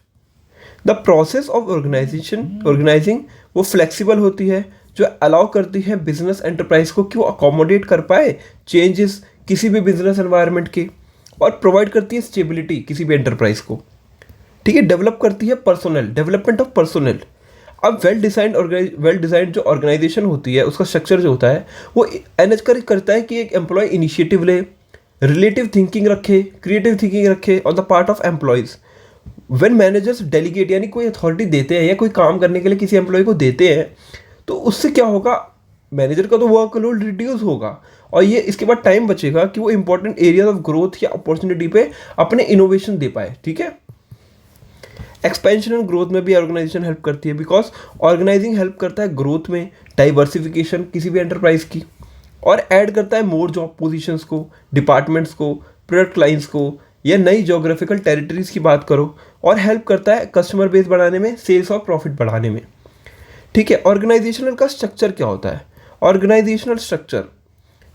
The process of organising वो फ्लेक्सिबल होती है, जो अलाउ करती है बिजनेस एंटरप्राइज को कि वो अकोमोडेट कर पाए चेंजेस किसी भी बिजनेस एनवायरनमेंट के, और प्रोवाइड करती है स्टेबिलिटी किसी भी एंटरप्राइज को। ठीक है, डेवलप करती है पर्सोनल, डेवलपमेंट ऑफ पर्सोनल। अब वेल डिजाइंड जो ऑर्गेनाइजेशन होती है, उसका स्ट्रक्चर जो होता है वो एनकरेज करता है कि एक एम्प्लॉय इनिशिएटिव ले, रिलेटिव थिंकिंग रखे, क्रिएटिव थिंकिंग रखे on the part of employees. When managers delegate, यानी कोई अथॉरिटी देते हैं या कोई काम करने के लिए किसी एम्प्लॉय को देते हैं, तो उससे क्या होगा, मैनेजर का तो वर्कलोड रिड्यूस होगा, और ये इसके बाद टाइम बचेगा कि वो इंपॉर्टेंट एरियाज ऑफ ग्रोथ या अपॉर्चुनिटी पे अपने इनोवेशन दे पाए। ठीक है, एक्सपेंशन एंड ग्रोथ में भी ऑर्गेनाइजेशन हेल्प करती है, बिकॉज ऑर्गेनाइजिंग हेल्प करता है ग्रोथ में, डाइवर्सिफिकेशन किसी भी एंटरप्राइज की, और ऐड करता है मोर जॉब पोजीशंस को, डिपार्टमेंट्स को, प्रोडक्ट लाइन्स को, या नई जोग्राफिकल टेरिटरीज की बात करो, और हेल्प करता है कस्टमर बेस बढ़ाने में, सेल्स और प्रॉफिट बढ़ाने में। ठीक है, ऑर्गेनाइजेशनल का स्ट्रक्चर क्या होता है? ऑर्गेनाइजेशनल स्ट्रक्चर,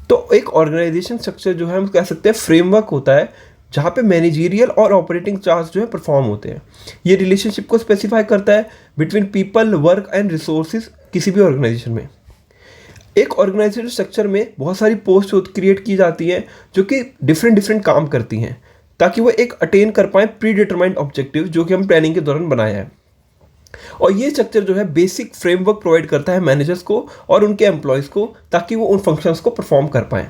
तो एक ऑर्गेनाइजेशन स्ट्रक्चर जो है हम कह सकते हैं फ्रेमवर्क होता है, जहाँ पे मैनेजरियल और ऑपरेटिंग चार्ज जो है परफॉर्म होते हैं। ये रिलेशनशिप को स्पेसिफाई करता है between people, work and resources किसी भी ऑर्गेनाइजेशन में। एक ऑर्गेनाइजेशन स्ट्रक्चर में बहुत सारी पोस्ट क्रिएट की जाती हैं जो कि डिफरेंट काम करती हैं, ताकि वो एक अटेन कर पाएँ प्री डिटरमाइंड ऑब्जेक्टिव जो कि हम प्लानिंग के दौरान बनाया है। और ये स्ट्रक्चर जो है बेसिक फ्रेमवर्क प्रोवाइड करता है मैनेजर्स को और उनके एम्प्लॉयज़ को, ताकि वो उन फंक्शंस को परफॉर्म कर पाएँ।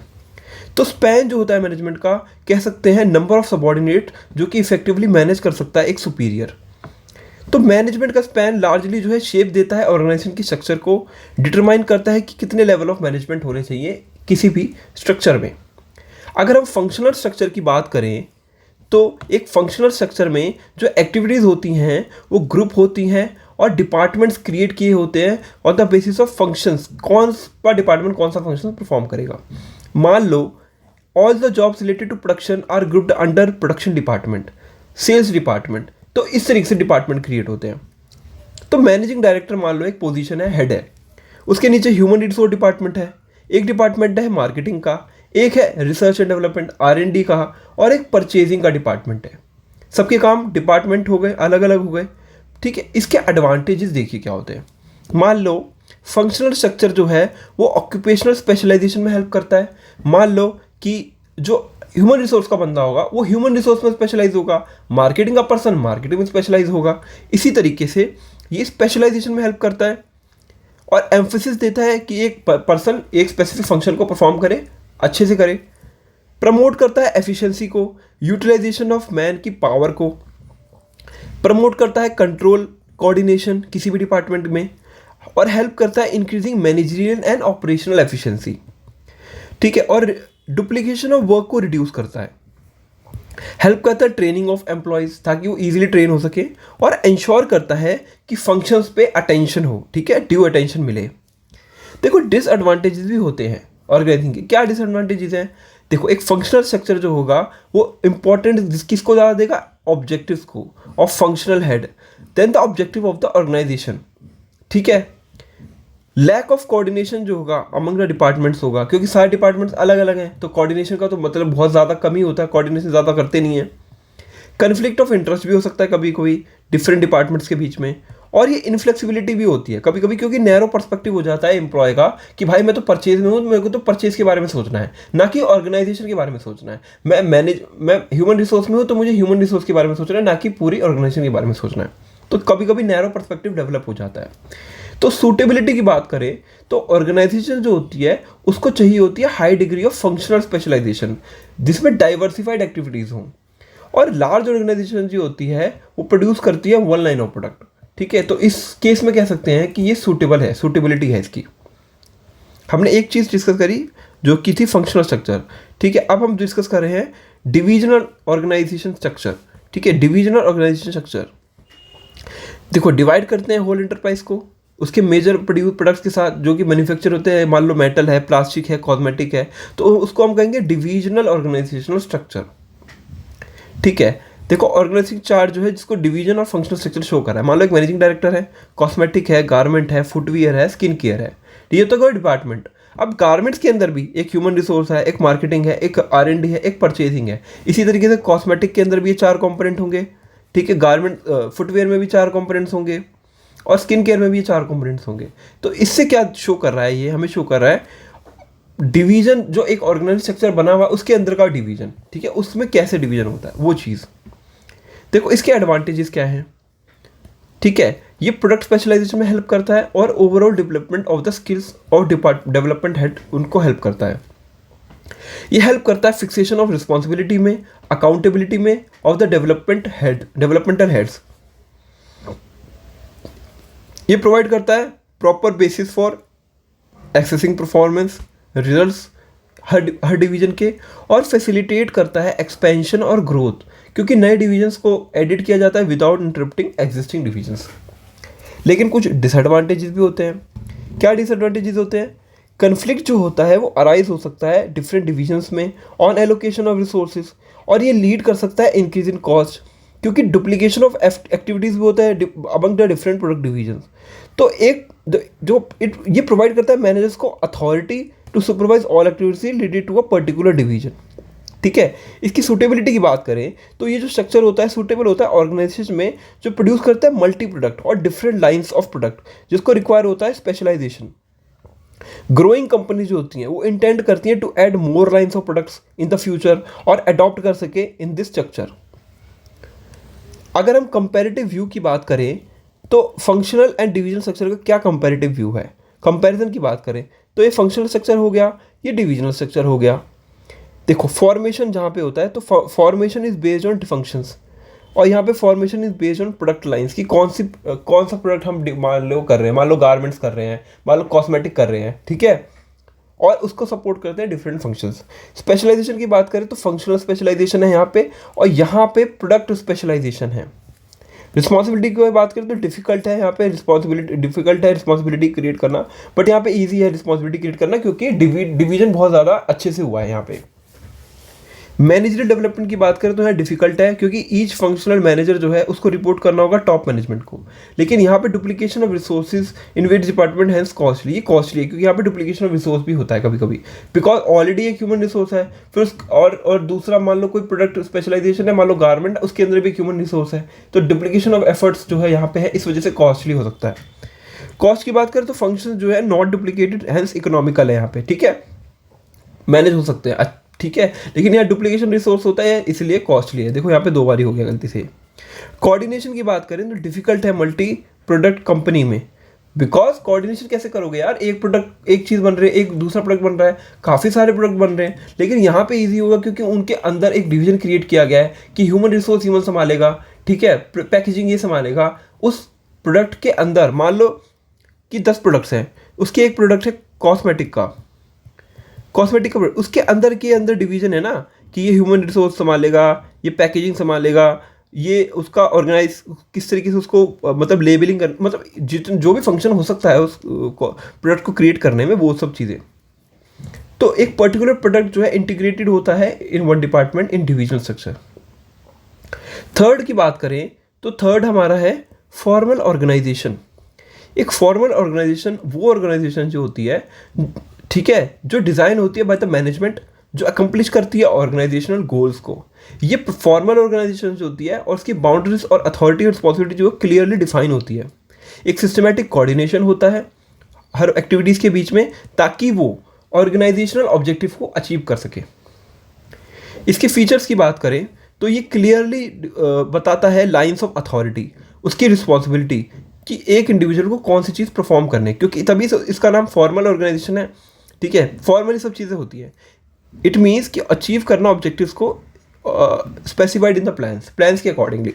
तो स्पैन जो होता है मैनेजमेंट का, कह सकते हैं नंबर ऑफ सबऑर्डिनेट जो कि इफेक्टिवली मैनेज कर सकता है एक सुपीरियर। तो मैनेजमेंट का स्पैन लार्जली जो है शेप देता है ऑर्गेनाइजेशन की स्ट्रक्चर को, डिटरमाइन करता है कि कितने लेवल ऑफ मैनेजमेंट होने चाहिए किसी भी स्ट्रक्चर में। अगर हम फंक्शनल स्ट्रक्चर की बात करें तो एक फंक्शनल स्ट्रक्चर में जो एक्टिविटीज़ होती हैं वो ग्रुप होती हैं और डिपार्टमेंट्स क्रिएट किए होते हैं on the basis of functions, कौन सा डिपार्टमेंट कौन सा फंक्शन परफॉर्म करेगा। मान लो all the jobs related to production are grouped under production department, sales department, तो इस तरीके से डिपार्टमेंट क्रिएट होते हैं। तो मैनेजिंग डायरेक्टर मान लो एक पोजीशन है, हेड है, उसके नीचे ह्यूमन रिसोर्स डिपार्टमेंट है, एक डिपार्टमेंट है मार्केटिंग का, एक है रिसर्च एंड डेवलपमेंट R&D का, और एक परचेजिंग का डिपार्टमेंट है। सबके काम डिपार्टमेंट हो गए, अलग अलग हो गए, ठीक है। इसके एडवांटेजेस देखिए क्या होते हैं। मान लो फंक्शनल स्ट्रक्चर जो है वो ऑक्यूपेशनल स्पेशलाइजेशन में हेल्प करता है। मान लो कि जो ह्यूमन रिसोर्स का बंदा होगा वो ह्यूमन रिसोर्स में स्पेशलाइज होगा, मार्केटिंग का पर्सन मार्केटिंग में स्पेशलाइज होगा। इसी तरीके से ये स्पेशलाइजेशन में हेल्प करता है और एम्फेसिस देता है कि एक पर्सन एक स्पेसिफिक फंक्शन को परफॉर्म करे, अच्छे से करे। प्रमोट करता है एफिशिएंसी को, यूटिलाइजेशन ऑफ मैन की पावर को, प्रमोट करता है कंट्रोल कोऑर्डिनेशन किसी भी डिपार्टमेंट में, और हेल्प करता है increasing managerial and operational efficiency, ठीक है। और डुप्लीकेशन ऑफ वर्क को रिड्यूस करता है, हेल्प करता है ट्रेनिंग ऑफ एम्प्लॉयज़ ताकि वो इजीली ट्रेन हो सके, और इंश्योर करता है कि फंक्शंस पे अटेंशन हो, ठीक है, ड्यू अटेंशन मिले। देखो डिसएडवांटेजेस भी होते हैं ऑर्गेनाइजिंग के। क्या डिसएडवांटेजेस हैं? देखो एक फंक्शनल स्ट्रक्चर जो होगा वो इंपॉर्टेंट किसको ज़्यादा देगा? ऑब्जेक्टिव्स को, of functional head, then the objective of the organisation, ठीक है। लैक ऑफ कोऑर्डिनेशन जो होगा अमंग द डिपार्टमेंट्स होगा, क्योंकि सारे डिपार्टमेंट्स अलग अलग हैं, तो कोऑर्डिनेशन का तो मतलब बहुत ज़्यादा कम ही होता है, कोऑर्डिनेशन ज़्यादा करते नहीं है। कन्फ्लिक्ट ऑफ इंटरेस्ट भी हो सकता है कभी कभी डिफरेंट डिपार्टमेंट्स के बीच में, और ये इनफ्लेक्सिबिलिटी भी होती है कभी कभी, क्योंकि नैरो पर्सपेक्टिव हो जाता है एम्प्लॉय का कि भाई मैं तो परचेज में हूँ, मेरे को तो परचेज के बारे में सोचना है, ना कि ऑर्गेनाइजेशन के बारे में सोचना है। मैं ह्यूमन रिसोर्स में हूँ तो मुझे ह्यूमन रिसोर्स के बारे में सोचना है, ना कि पूरी ऑर्गेनाइजेशन के बारे में सोचना है। तो कभी कभी नैरो पर्सपेक्टिव डेवलप हो जाता है। तो सूटेबिलिटी की बात करें तो ऑर्गेनाइजेशन जो होती है उसको चाहिए होती है high degree of functional specialisation, जिसमें डाइवर्सिफाइड एक्टिविटीज़ हों। और लार्ज ऑर्गेनाइजेशन जो होती है वो प्रोड्यूस करती है वन लाइन ऑफ प्रोडक्ट, ठीक है। तो इस केस में कह सकते हैं कि ये सूटेबल है, सूटेबिलिटी है इसकी। हमने एक चीज़ डिस्कस करी जो कि थी फंक्शनल स्ट्रक्चर, ठीक है। अब हम डिस्कस कर रहे हैं डिविजनल ऑर्गेनाइजेशन स्ट्रक्चर, ठीक है। डिविजनल ऑर्गेनाइजेशन स्ट्रक्चर देखो डिवाइड करते हैं होल एंटरप्राइज को उसके मेजर प्रोडक्ट्स के साथ जो कि मैन्युफैक्चर होते हैं। मान लो मेटल है, प्लास्टिक है, कॉस्मेटिक है, तो उसको हम कहेंगे डिविजनल ऑर्गेनाइजेशनल स्ट्रक्चर, ठीक है। देखो ऑर्गेनाइजिंग चार्ट जो है जिसको डिवीजन और फंक्शनल स्ट्रक्चर शो कर रहा है। मान लो एक मैनेजिंग डायरेक्टर है, कॉस्मेटिक है, गारमेंट है, फुटवियर है, स्किन केयर है, ये तो कोई डिपार्टमेंट। अब गारमेंट्स के अंदर भी एक ह्यूमन रिसोर्स है, एक मार्केटिंग है, एक R&D है, एक परचेजिंग है। इसी तरीके से कॉस्मेटिक के अंदर भी ये 4 कंपोनेंट होंगे, ठीक है। गारमेंट फुटवेयर में भी 4 कंपोनेंट्स होंगे, और स्किन केयर में भी ये 4 कंपोनेंट्स होंगे। तो इससे क्या शो कर रहा है? ये हमें शो कर रहा है डिवीजन, जो एक ऑर्गेनाइज स्ट्रक्चर बना हुआ है उसके अंदर का डिवीजन, ठीक है, उसमें कैसे डिवीजन होता है वो चीज़। देखो इसके एडवांटेजेस क्या हैं, ठीक है। ये प्रोडक्ट स्पेशलाइजेशन में हेल्प करता है और overall development of the skills of development head उनको हेल्प करता है। ये हेल्प करता है फिक्सेशन ऑफ रिस्पॉन्सिबिलिटी में, अकाउंटेबिलिटी में ऑफ द डेवलपमेंटल हेड्स। ये प्रोवाइड करता है proper basis for accessing performance results her division के, और फैसिलिटेट करता है एक्सपेंशन और ग्रोथ, क्योंकि नए डिवीजन्स को एडिट किया जाता है विदाउट इंटरप्टिंग एग्जिस्टिंग डिवीजन्स। लेकिन कुछ डिसएडवांटेजेस भी होते हैं। क्या डिसएडवांटेजेस होते हैं? कन्फ्लिक्ट जो होता है वो अराइज हो सकता है डिफरेंट डिवीजन्स में ऑन एलोकेशन ऑफ रिसोर्सेज, और ये लीड कर सकता है इंक्रीज इन कॉस्ट, क्योंकि डुप्लीकेशन ऑफ एक्टिविटीज़ भी होता है among the different product divisions. तो ये प्रोवाइड करता है मैनेजर्स को authority to supervise all activities related to a particular division, ठीक है। इसकी सूटेबिलिटी की बात करें तो ये जो स्ट्रक्चर होता है सूटेबल होता है ऑर्गेनाइजेशन में जो प्रोड्यूस करता है मल्टी प्रोडक्ट और डिफरेंट लाइंस ऑफ प्रोडक्ट, जिसको रिक्वायर होता है स्पेशलाइजेशन। ग्रोइंग कंपनी जो होती हैं वो इंटेंड करती हैं to add more lines of products in the future और अडॉप्ट कर सके इन दिस स्ट्रक्चर। अगर हम कंपैरेटिव व्यू की बात करें तो फंक्शनल एंड डिविजनल स्ट्रक्चर का क्या कंपैरेटिव व्यू है? कंपैरिजन की बात करें तो ये फंक्शनल स्ट्रक्चर हो गया, ये डिविजनल स्ट्रक्चर हो गया। देखो फॉर्मेशन जहाँ पे होता है तो formation is based on functions, और यहाँ पे formation is based on product lines की कौन सा प्रोडक्ट हम मान लो कर रहे हैं, मान लो गारमेंट्स कर रहे हैं, मान लो कॉस्मेटिक कर रहे हैं, ठीक है। और उसको सपोर्ट करते हैं डिफरेंट फंक्शंस। स्पेशलाइजेशन की बात करें तो फंक्शनल स्पेशलाइजेशन है यहाँ पे, और यहाँ पे प्रोडक्ट स्पेशलाइजेशन है। रिस्पॉन्सिबिलिटी की बात करें तो डिफिकल्ट है यहाँ पे रिस्पॉन्सिबिलिटी क्रिएट करना, बट यहाँ पे ईजी है रिस्पॉन्सिबिलिटी क्रिएट करना, क्योंकि डिवीजन बहुत ज़्यादा अच्छे से हुआ है यहाँ पे। मैनेजरियल डेवलपमेंट की बात करें तो यहाँ डिफिकल्ट है, क्योंकि ईच फंक्शनल मैनेजर जो है उसको रिपोर्ट करना होगा टॉप मैनेजमेंट को। लेकिन यहाँ पे duplication of resources in which department hence costly, ये कॉस्टली है क्योंकि यहाँ पे डुप्लीकेशन ऑफ रिसोर्स भी होता है कभी कभी, बिकॉज ऑलरेडी एक ह्यूमन रिसोर्स है। फिर और दूसरा मान लो कोई प्रोडक्ट स्पेशलाइजेशन है, मान लो गारमेंट, उसके अंदर भी एक ह्यूमन रिसोर्स है, तो डुप्लीकेशन ऑफ एफर्ट्स जो है यहाँ पे है, इस वजह से कॉस्टली हो सकता है। कॉस्ट की बात करें तो फंक्शन जो है नॉट डुप्लीकेटेड हैंस इकोनॉमिकल है यहाँ पे, ठीक है, मैनेज हो सकते हैं, ठीक है। लेकिन यहाँ डुप्लीकेशन रिसोर्स होता है इसलिए कॉस्टली है। देखो यहाँ पे 2 बार ही हो गया गलती से। कोऑर्डिनेशन की बात करें तो डिफिकल्ट है मल्टी प्रोडक्ट कंपनी में, बिकॉज कोऑर्डिनेशन कैसे करोगे यार, एक प्रोडक्ट एक चीज़ बन रही है, एक दूसरा प्रोडक्ट बन रहा है, काफ़ी सारे प्रोडक्ट बन रहे हैं। लेकिन यहाँ पे ईजी होगा क्योंकि उनके अंदर एक डिवीजन क्रिएट किया गया है कि ह्यूमन रिसोर्स ह्यूमन संभालेगा, ठीक है, पैकेजिंग ये संभालेगा। उस प्रोडक्ट के अंदर मान लो कि 10 प्रोडक्ट्स हैं, उसके एक प्रोडक्ट है कॉस्मेटिक का उसके अंदर के अंदर डिवीजन है ना कि ये ह्यूमन रिसोर्स संभालेगा, ये पैकेजिंग संभालेगा, ये उसका ऑर्गेनाइज किस तरीके से उसको मतलब लेबलिंग कर, मतलब जो भी फंक्शन हो सकता है उस प्रोडक्ट को क्रिएट करने में, वो सब चीज़ें। तो एक पर्टिकुलर प्रोडक्ट जो है इंटीग्रेटेड होता है in one department in divisional structure. Third की बात करें तो थर्ड हमारा है फॉर्मल ऑर्गेनाइजेशन। एक फॉर्मल ऑर्गेनाइजेशन वो ऑर्गेनाइजेशन जो होती है, ठीक है, जो डिज़ाइन होती है बाय द मैनेजमेंट, जो अकम्प्लिश करती है ऑर्गेनाइजेशनल गोल्स को। ये फॉर्मल ऑर्गेनाइजेशन जो होती है और उसकी बाउंड्रीज और अथॉरिटी और रिस्पॉन्सिबिलिटी जो क्लियरली डिफाइन होती है। एक सिस्टमेटिक कोऑर्डिनेशन होता है हर एक्टिविटीज़ के बीच में, ताकि वो ऑर्गेनाइजेशनल ऑब्जेक्टिव को अचीव कर सके। इसके फीचर्स की बात करें तो ये क्लियरली बताता है लाइन्स ऑफ अथॉरिटी, उसकी रिस्पॉन्सिबिलिटी कि एक इंडिविजुअल को कौन सी चीज़ परफॉर्म करने, क्योंकि तभी इसका नाम फॉर्मल ऑर्गेनाइजेशन है, ठीक है। फॉर्मली सब चीज़ें होती है। इट मीन्स कि अचीव करना ऑब्जेक्टिव्स को स्पेसिफाइड इन द प्लान्स के अकॉर्डिंगली।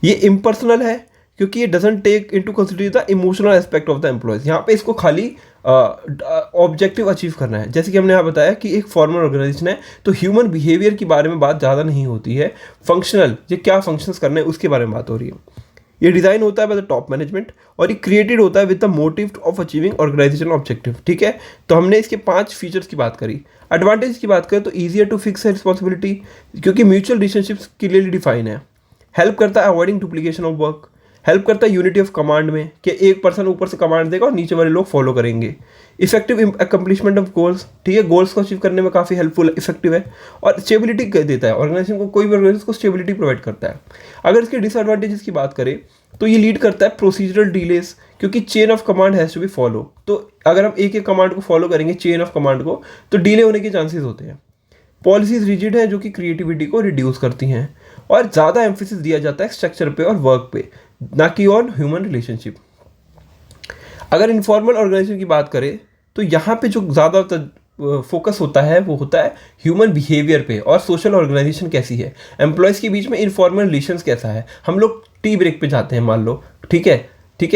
ये इम्पर्सनल है क्योंकि ये doesn't take into consider the emotional aspect of the employees. यहाँ पे इसको खाली ऑब्जेक्टिव अचीव करना है। जैसे कि हमने यहाँ बताया कि एक फॉर्मल ऑर्गेनाइजेशन है तो ह्यूमन बिहेवियर के बारे में बात ज़्यादा नहीं होती है, फंक्शनल ये क्या फंक्शंस करने हैं उसके बारे में बात हो रही है। ये डिज़ाइन होता है बाय द टॉप मैनेजमेंट और ये क्रिएटेड होता है with the motive of achieving organisational objective, ठीक है। तो हमने इसके 5 फीचर्स की बात करी। एडवांटेज की बात करें तो ईजियर टू फिक्स है रिस्पॉन्सिबिलिटी, क्योंकि म्यूचुअल रिलेशनशिप्स क्लियरली डिफाइन है। हेल्प करता है avoiding duplication of work, help करता है यूनिटी ऑफ कमांड में कि एक पर्सन ऊपर से कमांड देगा और नीचे वाले लोग फॉलो करेंगे। इफेक्टिव अकम्पलिशमेंट ऑफ गोल्स, ठीक है, गोल्स को अचीव करने में काफ़ी हेल्पफुल इफेक्टिव है। और स्टेबिलिटी देता है ऑर्गेनाइजेशन को, कोई भी ऑर्गेनाइजेशन को स्टेबिलिटी प्रोवाइड करता है। अगर इसके डिसएडवांटेजेस की बात करें तो ये लीड करता है प्रोसीजरल डिलेस, क्योंकि chain of command has to be follow. तो अगर हम एक कमांड को फॉलो करेंगे, चेन ऑफ कमांड को, तो डिले होने के चांसेस होते हैं। पॉलिसीज रिजिड है जो कि क्रिएटिविटी को रिड्यूस करती हैं, और ज़्यादा एम्फेसिस दिया जाता है स्ट्रक्चर पे और वर्क पे, ना कि ऑन ह्यूमन रिलेशनशिप। अगर इनफॉर्मल ऑर्गेनाइजेशन की बात करें तो यहाँ पे जो ज़्यादा फोकस होता है वो होता है ह्यूमन बिहेवियर पे और सोशल ऑर्गेनाइजेशन कैसी है, एम्प्लॉयज़ के बीच में इनफॉर्मल रिलेशंस कैसा है। हम लोग टी ब्रेक पे जाते हैं मान लो, ठीक है,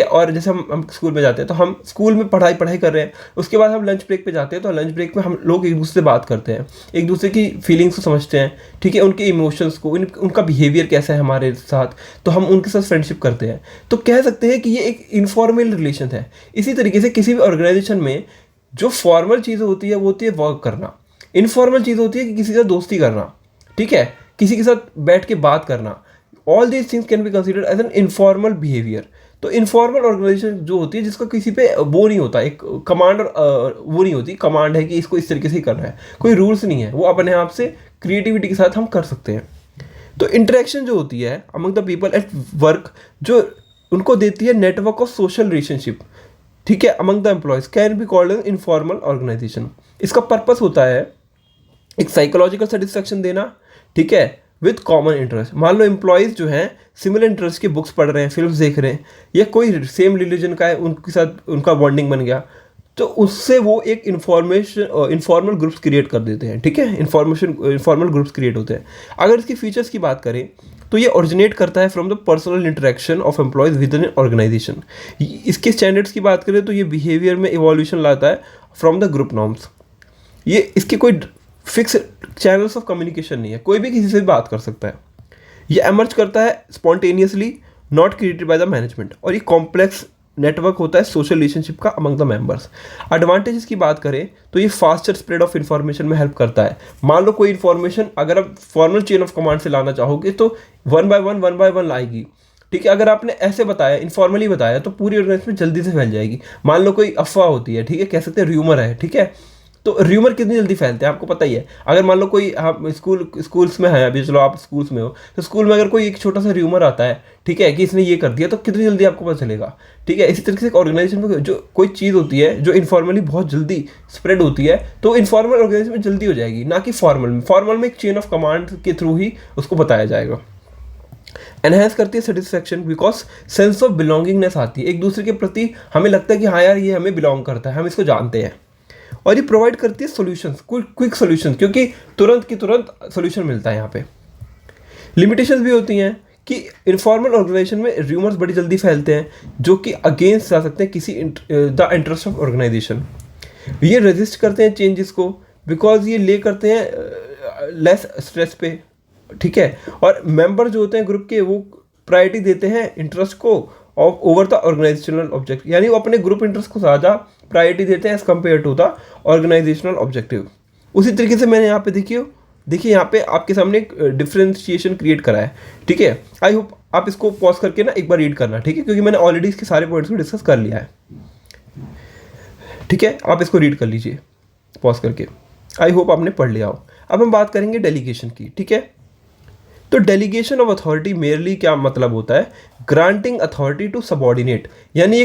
और जैसे हम स्कूल में जाते हैं तो हम स्कूल में पढ़ाई कर रहे हैं, उसके बाद हम लंच ब्रेक पे जाते हैं तो लंच ब्रेक में हम लोग एक दूसरे से बात करते हैं, एक दूसरे की फीलिंग्स को समझते हैं, ठीक है, उनके इमोशंस को, उनका बिहेवियर कैसा है हमारे साथ, तो हम उनके साथ फ्रेंडशिप करते हैं। तो कह सकते हैं कि ये एक इनफॉर्मल रिलेशन है। इसी तरीके से किसी भी ऑर्गेनाइजेशन में जो फॉर्मल चीज़ होती है वो होती है वर्क करना, इनफॉर्मल चीज़ होती है कि किसी से दोस्ती करना, ठीक है, किसी के साथ बैठ के बात करना। All these things can be considered as an informal behaviour. तो इनफॉर्मल ऑर्गेनाइजेशन जो होती है जिसका किसी पे वो नहीं होता, एक कमांड वो नहीं होती, कमांड है कि इसको इस तरीके से ही करना है, कोई रूल्स नहीं है, वो अपने आप से क्रिएटिविटी के साथ हम कर सकते हैं। तो इंटरेक्शन जो होती है among the people at work, जो उनको देती है नेटवर्क ऑफ सोशल रिलेशनशिप, ठीक है, among the employees, can be called an informal organisation. इसका पर्पस होता है एक साइकोलॉजिकल सेटिस्फैक्शन देना, ठीक है, विद कॉमन इंटरेस्ट। मान लो एम्प्लॉयज़ जो हैं सिमिलर इंटरेस्ट की बुक्स पढ़ रहे हैं, फिल्म्स देख रहे हैं, या कोई सेम रिलीजन का है, उनके साथ उनका बॉन्डिंग बन गया, तो उससे वो एक इनफॉर्मल ग्रुप्स क्रिएट कर देते हैं, ठीक है, इनफॉर्मल ग्रुप्स क्रिएट होते हैं। अगर इसकी फीचर्स की बात करें तो ये ओरिजिनेट करता है from the personal interaction of employees with in organisation. इसके स्टैंडर्ड्स की बात करें तो ये बिहेवियर में इवोल्यूशन लाता है फ्रॉम द ग्रुप नॉर्म्स। ये इसकी कोई फिक्स चैनल्स ऑफ कम्युनिकेशन नहीं है, कोई भी किसी से भी बात कर सकता है। ये एमर्ज करता है spontaneously, not created by the management, और ये कॉम्प्लेक्स नेटवर्क होता है सोशल रिलेशनशिप का अमंग द मेंबर्स। एडवांटेजेस की बात करें तो ये फास्टर स्प्रेड ऑफ इन्फॉर्मेशन में हेल्प करता है। मान लो कोई इन्फॉर्मेशन अगर आप फॉर्मल चेन ऑफ कमांड से लाना चाहोगे तो वन बाय वन लाएगी, ठीक है। अगर आपने ऐसे बताया, इनफॉर्मली बताया, तो पूरी ऑर्गेनाइजेशन में जल्दी से फैल जाएगी। मान लो कोई अफवाह होती है, ठीक है, कह सकते हैं र्यूमर है, ठीक है, तो र्यूमर कितनी जल्दी फैलते हैं आपको पता ही है। अगर मान लो कोई हम स्कूल्स में है, अभी चलो आप स्कूल्स में हो, तो स्कूल में अगर कोई एक छोटा सा र्यूमर आता है, ठीक है, कि इसने ये कर दिया, तो कितनी जल्दी आपको पता चलेगा, ठीक है। इसी तरीके से एक ऑर्गेनाइजेशन में जो कोई चीज़ होती है जो इनफॉर्मली बहुत जल्दी स्प्रेड होती है, तो इनफॉर्मल ऑर्गेनाइजेशन में जल्दी हो जाएगी, ना कि फॉर्मल में। फॉर्मल में एक चेन ऑफ कमांड के थ्रू ही उसको बताया जाएगा। एनहेंस करती है satisfaction, because sense of belongingness आती है, एक दूसरे के प्रति हमें लगता है कि हाँ यार ये हमें बिलोंग करता है, हम इसको जानते हैं। और ये प्रोवाइड करती है सॉल्यूशंस, क्विक सॉल्यूशन, क्योंकि तुरंत सॉल्यूशन मिलता है यहाँ पे। लिमिटेशंस भी होती हैं कि इनफॉर्मल ऑर्गेनाइजेशन में र्यूमर्स बड़ी जल्दी फैलते हैं, जो कि अगेंस्ट जा सकते हैं किसी द इंटरेस्ट ऑफ ऑर्गेनाइजेशन। ये रेजिस्ट करते हैं चेंजेस को, बिकॉज ये ले करते हैं लेस स्ट्रेस पे, ठीक है। और मेंबर जो होते हैं ग्रुप के, वो प्रायोरिटी देते हैं इंटरेस्ट को ओवर द ऑर्गेनाइजेशनल ऑब्जेक्टिव, यानी वो अपने ग्रुप इंटरेस्ट को ज़्यादा प्रायोरिटी देते हैं as compare to the organisational objective. उसी तरीके से मैंने यहाँ पे देखिए यहाँ पे आपके सामने एक डिफ्रेंशिएशन क्रिएट करा है, ठीक है। आई होप आप इसको पॉज करके ना एक बार रीड करना, ठीक है, क्योंकि मैंने ऑलरेडी इसके सारे पॉइंट्स को डिस्कस कर लिया है, ठीक है। आप इसको रीड कर लीजिए पॉज करके, आई होप आपने पढ़ लिया हो। अब हम बात करेंगे डेलीगेशन की, ठीक है। तो डेलीगेशन ऑफ अथॉरिटी मेयरली क्या मतलब होता है, ग्रांटिंग अथॉरिटी टू सबऑर्डिनेट, यानी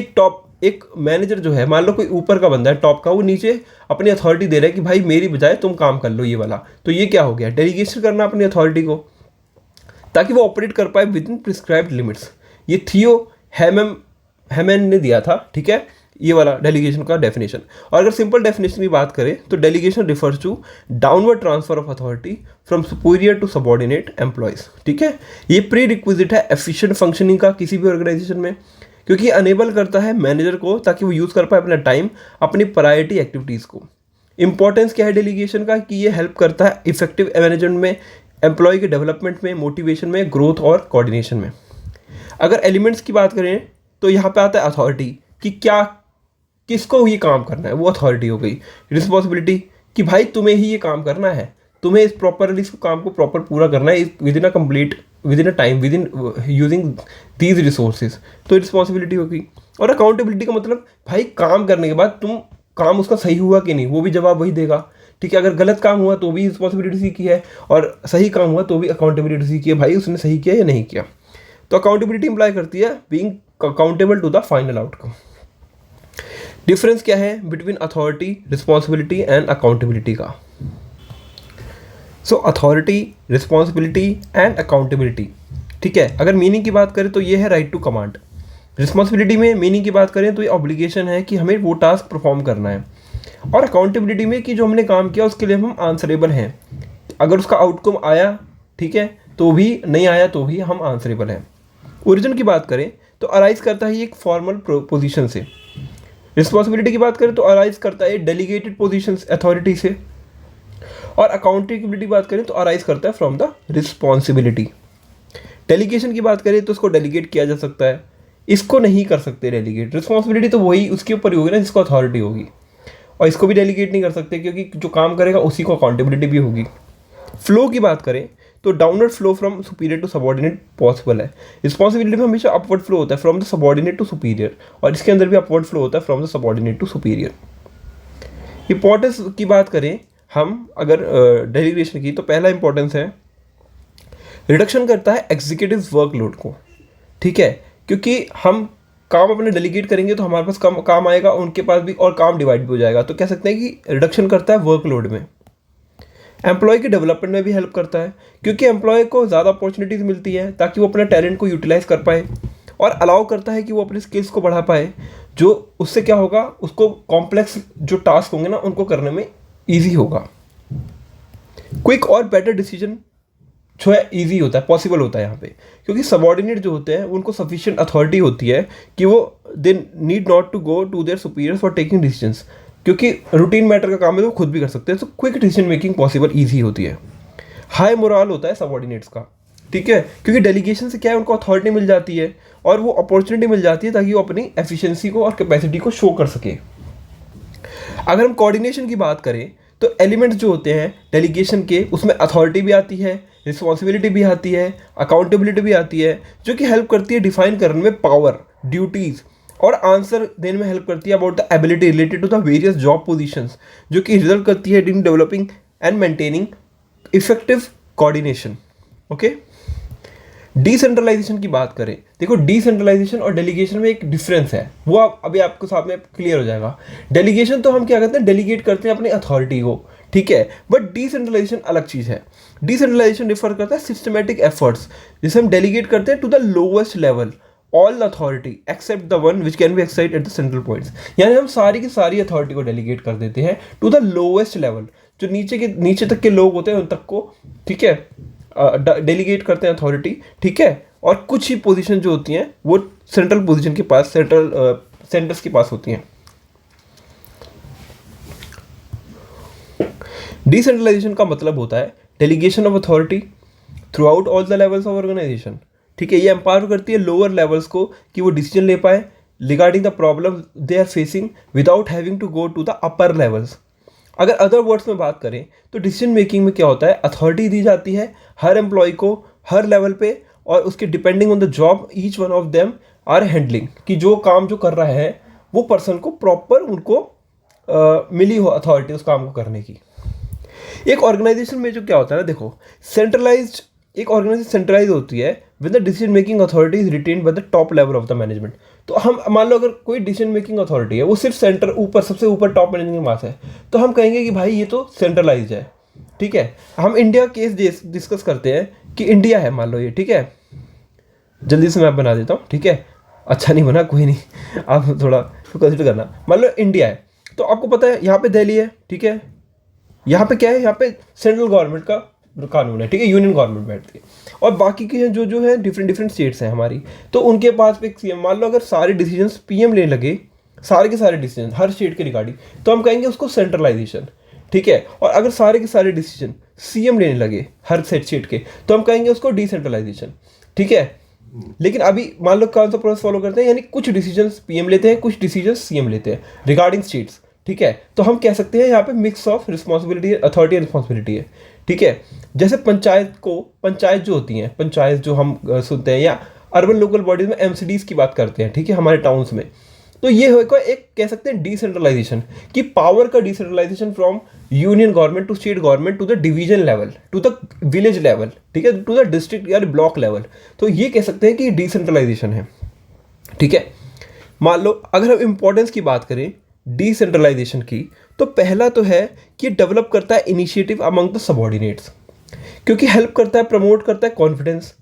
एक मैनेजर जो है, मान लो कोई ऊपर का बंदा है टॉप का, वो नीचे अपनी अथॉरिटी दे रहा है कि भाई मेरी बजाय तुम काम कर लो ये वाला, तो ये क्या हो गया, डेलीगेशन करना अपनी अथॉरिटी को, ताकि वो ऑपरेट कर पाए विद इन प्रिस्क्राइब्ड लिमिट्स। ये थियो हेमन ने दिया था, ठीक है, ये वाला डेलीगेशन का डेफिनेशन। और अगर सिंपल डेफिनेशन की बात करें तो delegation refers to downward transfer of authority from superior to subordinate employees, ठीक है। ये प्री रिक्विजिट है एफिशिएंट फंक्शनिंग का किसी भी ऑर्गेनाइजेशन में, क्योंकि अनेबल करता है मैनेजर को ताकि वो यूज़ कर पाए अपना टाइम अपनी प्रायोरिटी एक्टिविटीज़ को। इंपॉर्टेंस क्या है डेलीगेशन का, कि ये हेल्प करता है इफेक्टिव मैनेजमेंट में, एम्प्लॉय के डेवलपमेंट में, मोटिवेशन में, ग्रोथ और कोऑर्डिनेशन में। अगर एलिमेंट्स की बात करें तो यहाँ पे आता है अथॉरिटी, कि क्या किसको ये काम करना है, वो अथॉरिटी हो गई। रिस्पॉन्सिबिलिटी, कि भाई तुम्हें ही ये काम करना है, तुम्हें इस प्रॉपरली इस काम को प्रॉपर पूरा करना है with in a time, with in using these resources, तो रिस्पॉन्सिबिलिटी होगी। और अकाउंटेबिलिटी का मतलब भाई काम करने के बाद तुम काम उसका सही हुआ कि नहीं, वो भी जवाब वही देगा, ठीक है। अगर गलत काम हुआ तो भी रिस्पॉन्सिबिलिटी सीखी है, और सही काम हुआ तो भी अकाउंटेबिलिटी सीखी है, भाई उसने सही किया या नहीं किया। तो अकाउंटेबिलिटी इंप्लाई करती है being accountable to the final outcome. Difference क्या है between authority, responsibility and accountability का। So authority, responsibility and accountability, ठीक है। अगर मीनिंग की बात करें तो ये है राइट टू कमांड। रिस्पॉन्सिबिलिटी में मीनिंग की बात करें तो ये ऑब्लिगेशन है कि हमें वो टास्क परफॉर्म करना है। और अकाउंटेबिलिटी में कि जो हमने काम किया उसके लिए हम आंसरेबल हैं, अगर उसका आउटकम आया, ठीक है, तो भी, नहीं आया तो भी हम आंसरेबल हैं। ओरिजिन की बात करें तो अराइज करता है एक फॉर्मल पोजीशन से। रिस्पॉन्सिबिलिटी की बात करें तो अराइज करता है डेलीगेटेड पोजीशन अथॉरिटी से। और अकाउंटेबिलिटी की बात करें तो अराइज करता है फ्रॉम द रिस्पॉन्सिबिलिटी। डेलीगेशन की बात करें तो उसको डेलीगेट किया जा सकता है, इसको नहीं कर सकते डेलीगेट। रिस्पॉन्सिबिलिटी तो वही उसके ऊपर ही होगी ना जिसको अथॉरिटी होगी, और इसको भी डेलीगेट नहीं कर सकते क्योंकि जो काम करेगा उसी को अकाउंटेबिलिटी भी होगी। फ्लो की बात करें तो downward flow from superior to subordinate possible है। रिस्पॉन्सिबिलिटी में हमेशा अपवर्ड फ्लो होता है from the subordinate to superior, और इसके अंदर भी अपवर्ड फ्लो होता है from the subordinate to superior. Importance की बात करें हम अगर डेलीगेशन की, तो पहला इंपॉर्टेंस है रिडक्शन करता है एग्जीक्यूटिव वर्कलोड को, ठीक है, क्योंकि हम काम अपने डेलीगेट करेंगे तो हमारे पास कम काम आएगा, उनके पास भी, और काम डिवाइड भी हो जाएगा। तो कह सकते हैं कि रिडक्शन करता है वर्कलोड में। एम्प्लॉय के डेवलपमेंट में भी हेल्प करता है, क्योंकि एम्प्लॉय को ज़्यादा अपॉर्चुनिटीज़ मिलती है ताकि वो अपने टैलेंट को यूटिलाइज कर पाए, और अलाउ करता है कि वो अपने स्किल्स को बढ़ा पाए, जो उससे क्या होगा, उसको कॉम्प्लेक्स जो टास्क होंगे ना उनको करने में ईजी होगा। क्विक और बेटर डिसीजन जो है ईजी होता है, पॉसिबल होता है यहाँ पे, क्योंकि सबऑर्डिनेट जो होते हैं उनको सफिशिएंट अथॉरिटी होती है कि वो they need not to go to their superiors for taking decisions. क्योंकि रूटीन मैटर का काम है तो वो खुद भी कर सकते हैं, तो quick decision making possible easy होती है। हाई मोरल होता है सबॉर्डिनेट्स का, ठीक है, क्योंकि डेलीगेशन से क्या है, उनको अथॉरिटी मिल जाती है और वो अपॉर्चुनिटी मिल जाती है ताकि वो अपनी एफिशिएंसी को और कैपेसिटी को शो कर सके। अगर हम कोऑर्डिनेशन की बात करें तो एलिमेंट्स जो होते हैं डेलीगेशन के, उसमें अथॉरिटी भी आती है, रिस्पॉन्सिबिलिटी भी आती है, अकाउंटेबिलिटी भी आती है, जो कि हेल्प करती है डिफाइन करने में पावर, ड्यूटीज़ और आंसर देने में हेल्प करती है about the ability related to the various job positions, जो कि रिजल्ट करती है in developing and maintaining effective coordination. Okay, decentralisation की बात करें, देखो डिसेंट्रलाइजेशन और डेलीगेशन में एक डिफरेंस है, वो अभी आपको साथ में क्लियर हो जाएगा। डेलीगेशन तो हम क्या करते हैं, डेलीगेट करते हैं अपनी अथॉरिटी को, ठीक है, बट डिसेंट्रलाइजेशन अलग चीज़ है। डिसेंट्रलाइजेशन रिफर करता है सिस्टमेटिक एफर्ट्स, जिसे हम डेलीगेट करते हैं to the lowest level all authority except the one which can be exercised at the central points, यानी हम सारी की सारी अथॉरिटी को डेलीगेट कर देते हैं टू द लोवेस्ट लेवल, जो नीचे तक के लोग होते हैं उन तक को, ठीक है, डेलीगेट करते हैं अथॉरिटी, ठीक है, और कुछ ही पोजीशन जो होती हैं वो सेंट्रल पोजीशन के पास, सेंटर्स के पास होती हैं। डिसेंट्रलाइजेशन का मतलब होता है delegation of authority throughout all the levels of organisation, ठीक है, ये एम्पावर करती है लोअर लेवल्स को कि वो डिसीजन ले पाए regarding the problem they are facing without having to go to the upper levels. अगर अदर वर्ड्स में बात करें तो डिसीजन मेकिंग में क्या होता है, अथॉरिटी दी जाती है हर एम्प्लॉय को हर लेवल पे, और उसके depending on the job each one of them are handling, कि जो काम जो कर रहा है वो पर्सन को प्रॉपर उनको मिली हो अथॉरिटी उस काम को करने की। एक ऑर्गेनाइजेशन में जो क्या होता है ना, देखो सेंट्रलाइज्ड, एक ऑर्गेनाइजेशन सेंट्रलाइज होती है with the decision making authority is retained by the top level of the management. तो हम मान लो अगर कोई डिसीजन मेकिंग अथॉरिटी है वो सिर्फ सेंटर ऊपर सबसे ऊपर टॉप मैनेजमेंट के पास है, तो हम कहेंगे कि भाई ये तो सेंट्रलाइज है, ठीक है। हम इंडिया केस डिस्कस करते हैं कि इंडिया है, मान लो ये, ठीक है, जल्दी से मैं बना देता हूँ, ठीक है, अच्छा नहीं बना कोई नहीं, आप थोड़ा कंसिडर करना। मान लो इंडिया है, तो आपको पता है यहाँ पे दिल्ली है, ठीक है, यहाँ पे क्या है, यहाँ पे सेंट्रल गवर्नमेंट का कानून है, ठीक है, यूनियन गवर्नमेंट बैठती है, और बाकी के जो है डिफरेंट स्टेट्स हैं हमारी, तो उनके पास पे सीएम। मान लो अगर सारे डिसीजंस पीएम लेने लगे, सारे के सारे डिसीजन हर स्टेट के रिगार्डिंग, तो हम कहेंगे उसको सेंट्रलाइजेशन, ठीक है। और अगर सारे के सारे डिसीजन सीएम लेने लगे हर स्टेट के, तो हम कहेंगे उसको डिसेंट्रलाइजेशन, ठीक है। लेकिन अभी मान लो कौन सा प्रोसेस फॉलो करते हैं, यानी कुछ डिसीजंस पीएम लेते हैं, कुछ डिसीजंस सीएम लेते हैं रिगार्डिंग स्टेट्स, ठीक है। तो हम कह सकते हैं यहाँ पे mix of responsibility, authority and responsibility है, ठीक है। जैसे पंचायत जो होती हैं, पंचायत जो हम सुनते हैं, या अर्बन लोकल बॉडीज में एमसीडीज की बात करते हैं, ठीक है, हमारे टाउन्स में, तो ये होगा एक कह सकते हैं डिसेंट्रलाइजेशन, कि पावर का decentralisation from union government to state government to the division level to the village level, ठीक है, टू द डिस्ट्रिक्ट या ब्लॉक लेवल। तो ये कह सकते हैं कि डिसेंट्रलाइजेशन है, ठीक है। मान लो अगर हम इंपॉर्टेंस की बात करें डिसेंट्रलाइजेशन की, तो पहला तो है कि डेवलप करता है इनिशिएटिव अमंग द सबऑर्डिनेट्स, क्योंकि हेल्प करता है, प्रमोट करता है कॉन्फिडेंस,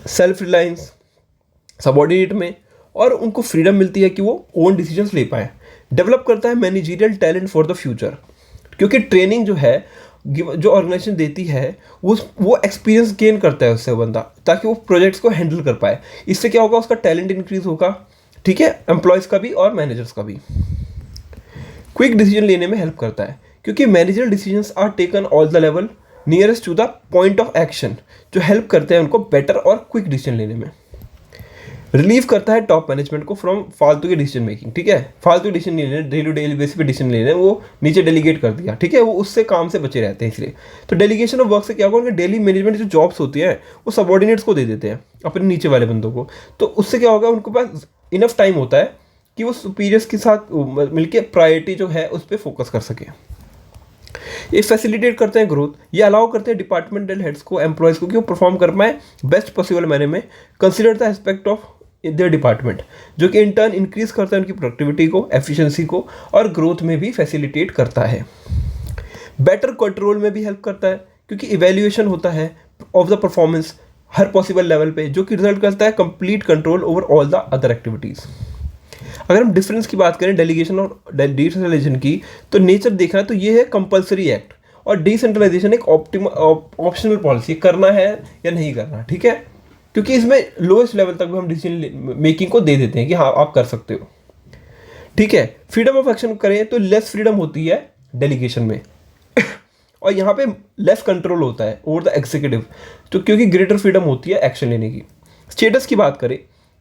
सेल्फ रिलायंस सबऑर्डिनेट में, और उनको फ्रीडम मिलती है कि वो ओन डिसीजंस ले पाएँ। डेवलप करता है managerial talent for the future, क्योंकि ट्रेनिंग जो है जो ऑर्गेनाइजेशन देती है वो एक्सपीरियंस गेन करता है उससे बंदा, ताकि वो प्रोजेक्ट्स को हैंडल कर पाए। इससे क्या होगा, उसका टैलेंट इंक्रीज होगा, ठीक है, एम्प्लॉयज़ का भी और मैनेजर्स का भी। क्विक डिसीजन लेने में हेल्प करता है, क्योंकि managerial decisions are taken all the level nearest to the point of action, जो हेल्प करते हैं उनको बेटर और क्विक डिसीजन लेने में। रिलीव करता है टॉप मैनेजमेंट को फ्रॉम फालतू के डिसीजन मेकिंग, ठीक है, फालतू डिसीजन नहीं लेने, डेली बेसिस पे डिसीजन लेने, वो नीचे डेलीगेट कर दिया, ठीक है, वो उससे काम से बचे रहते हैं। इसलिए तो डेलीगेशन ऑफ वर्क से क्या होगा, उनके डेली मैनेजमेंट जो जॉब्स होती हैं वो सबऑर्डिनेट्स को दे देते हैं, अपने नीचे वाले बंदों को। तो उससे क्या होगा, उनके पास इनफ टाइम होता है कि वो सुपीरियर्स के साथ मिलकर प्रायोरिटी जो है उस पर फोकस कर सके। ये फैसिलिटेट करते हैं ग्रोथ, ये अलाउ करते हैं डिपार्टमेंटल हेड्स को, एम्प्लॉयज़ को, कि वो परफॉर्म कर पाए बेस्ट पॉसिबल मैनर में, consider the aspect of their department, जो कि इन टर्न इंक्रीज करता है उनकी प्रोडक्टिविटी को, एफिशिएंसी को, और ग्रोथ में भी फैसिलिटेट करता है। बेटर कंट्रोल में भी हेल्प करता है, क्योंकि इवेल्युएशन होता है of the performance her possible level पे, जो कि रिजल्ट करता है complete control over all the other activities. अगर हम डिफरेंस की बात करें डेलीगेशन और डिसेंट्रलाइजेशन की, तो नेचर देखना तो ये है कंपलसरी एक्ट, और डिसेंट्रलाइजेशन एक ऑप्शनल पॉलिसी, करना है या नहीं करना, ठीक है, क्योंकि इसमें लोएस्ट लेवल तक भी हम डिसीजन मेकिंग को दे देते हैं कि हाँ आप कर सकते हो। ठीक है, फ्रीडम ऑफ एक्शन करें तो लेस फ्रीडम होती है डेलीगेशन में और यहाँ पे लेस कंट्रोल होता है ओवर द एग्जीक्यूटिव, तो क्योंकि ग्रेटर फ्रीडम होती है एक्शन लेने की। स्टेटस की बात करें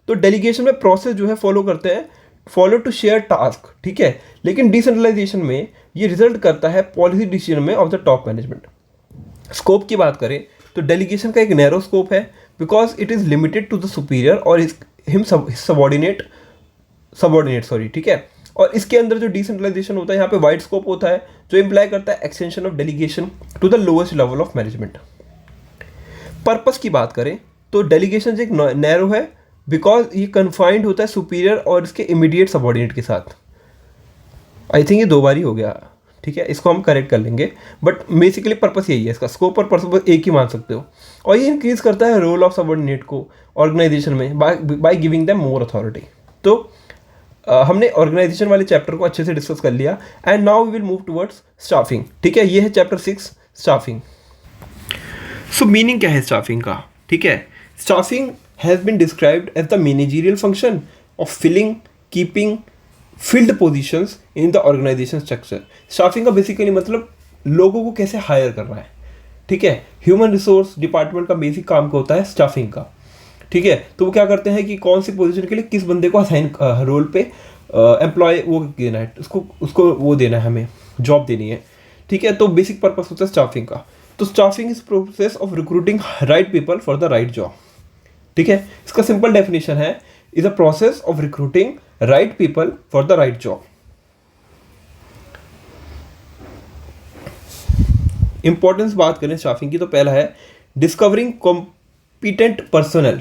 तो डेलीगेशन में प्रोसेस जो है फॉलो करते हैं, फॉलो टू शेयर टास्क, ठीक है, लेकिन डिसेंट्रलाइजेशन में ये रिजल्ट करता है पॉलिसी डिसीजन में of the top management. Scope की बात करें तो डेलीगेशन का एक नैरो स्कोप है because it is limited to the superior और हिम सबॉर्डिनेट, ठीक है। और इसके अंदर जो डिसेंट्रलाइजेशन होता है यहाँ पे वाइड स्कोप होता है जो इंप्लाई करता है extension of delegation to the lowest level of management. Purpose की बात करें तो डेलीगेशन एक नैरो है बिकॉज ये कन्फाइंड होता है सुपीरियर और इसके इमीडिएट सबॉर्डिनेट के साथ। आई थिंक ये 2 बार ही हो गया, ठीक है, इसको हम करेक्ट कर लेंगे, बट बेसिकली पर्पस यही है इसका, स्कोप और पर्पस एक ही मान सकते हो। और ये इंक्रीज करता है रोल ऑफ सबॉर्डिनेट को ऑर्गेनाइजेशन में by giving them more authority. तो हमने ऑर्गेनाइजेशन वाले चैप्टर को अच्छे से डिस्कस कर लिया and now we will move towards staffing, ठीक है, ये है चैप्टर 6 स्टाफिंग। सो मीनिंग क्या है स्टाफिंग का, ठीक है। Staffing has been described as the managerial function of filling, keeping filled positions in the organisation structure. Staffing का बेसिकली मतलब लोगों को कैसे हायर करना है, ठीक है। ह्यूमन रिसोर्स डिपार्टमेंट का बेसिक काम होता है स्टाफिंग का, ठीक है। तो वो क्या करते हैं कि कौन सी पोजीशन के लिए किस बंदे को असाइन रोल पे एम्प्लॉय वो देना है, उसको वो देना है, हमें जॉब देनी है, ठीक है। तो बेसिक पर्पस होता है स्टाफिंग का। तो staffing is process of recruiting right people for the right job, ठीक है। इसका सिंपल डेफिनेशन है, is a process of recruiting right people for the right job. Importance बात करें स्टाफिंग की तो पहला है डिस्कवरिंग कॉम्पिटेंट पर्सनल,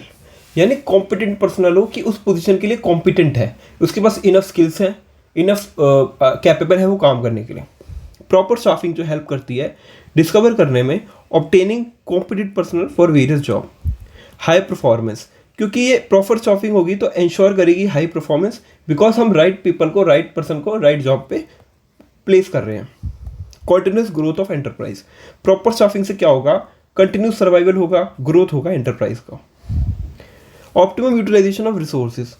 यानी कॉम्पिटेंट पर्सनल हो कि उस पोजीशन के लिए कॉम्पिटेंट है, उसके पास इनफ स्किल्स हैं, इनफ कैपेबल है वो काम करने के लिए। प्रॉपर स्टाफिंग जो हेल्प करती है डिस्कवर करने में obtaining competent personal for various job, high performance, क्योंकि ये प्रॉपर स्टाफिंग होगी तो इंश्योर करेगी हाई परफॉर्मेंस बिकॉज हम राइट पीपल को, राइट पर्सन को राइट जॉब पे प्लेस कर रहे हैं। Continuous growth of enterprise, proper staffing से क्या होगा, कंटिन्यूस सर्वाइवल होगा, ग्रोथ होगा एंटरप्राइज का। ऑप्टिमम यूटिलाइजेशन ऑफ रिसोर्सेज,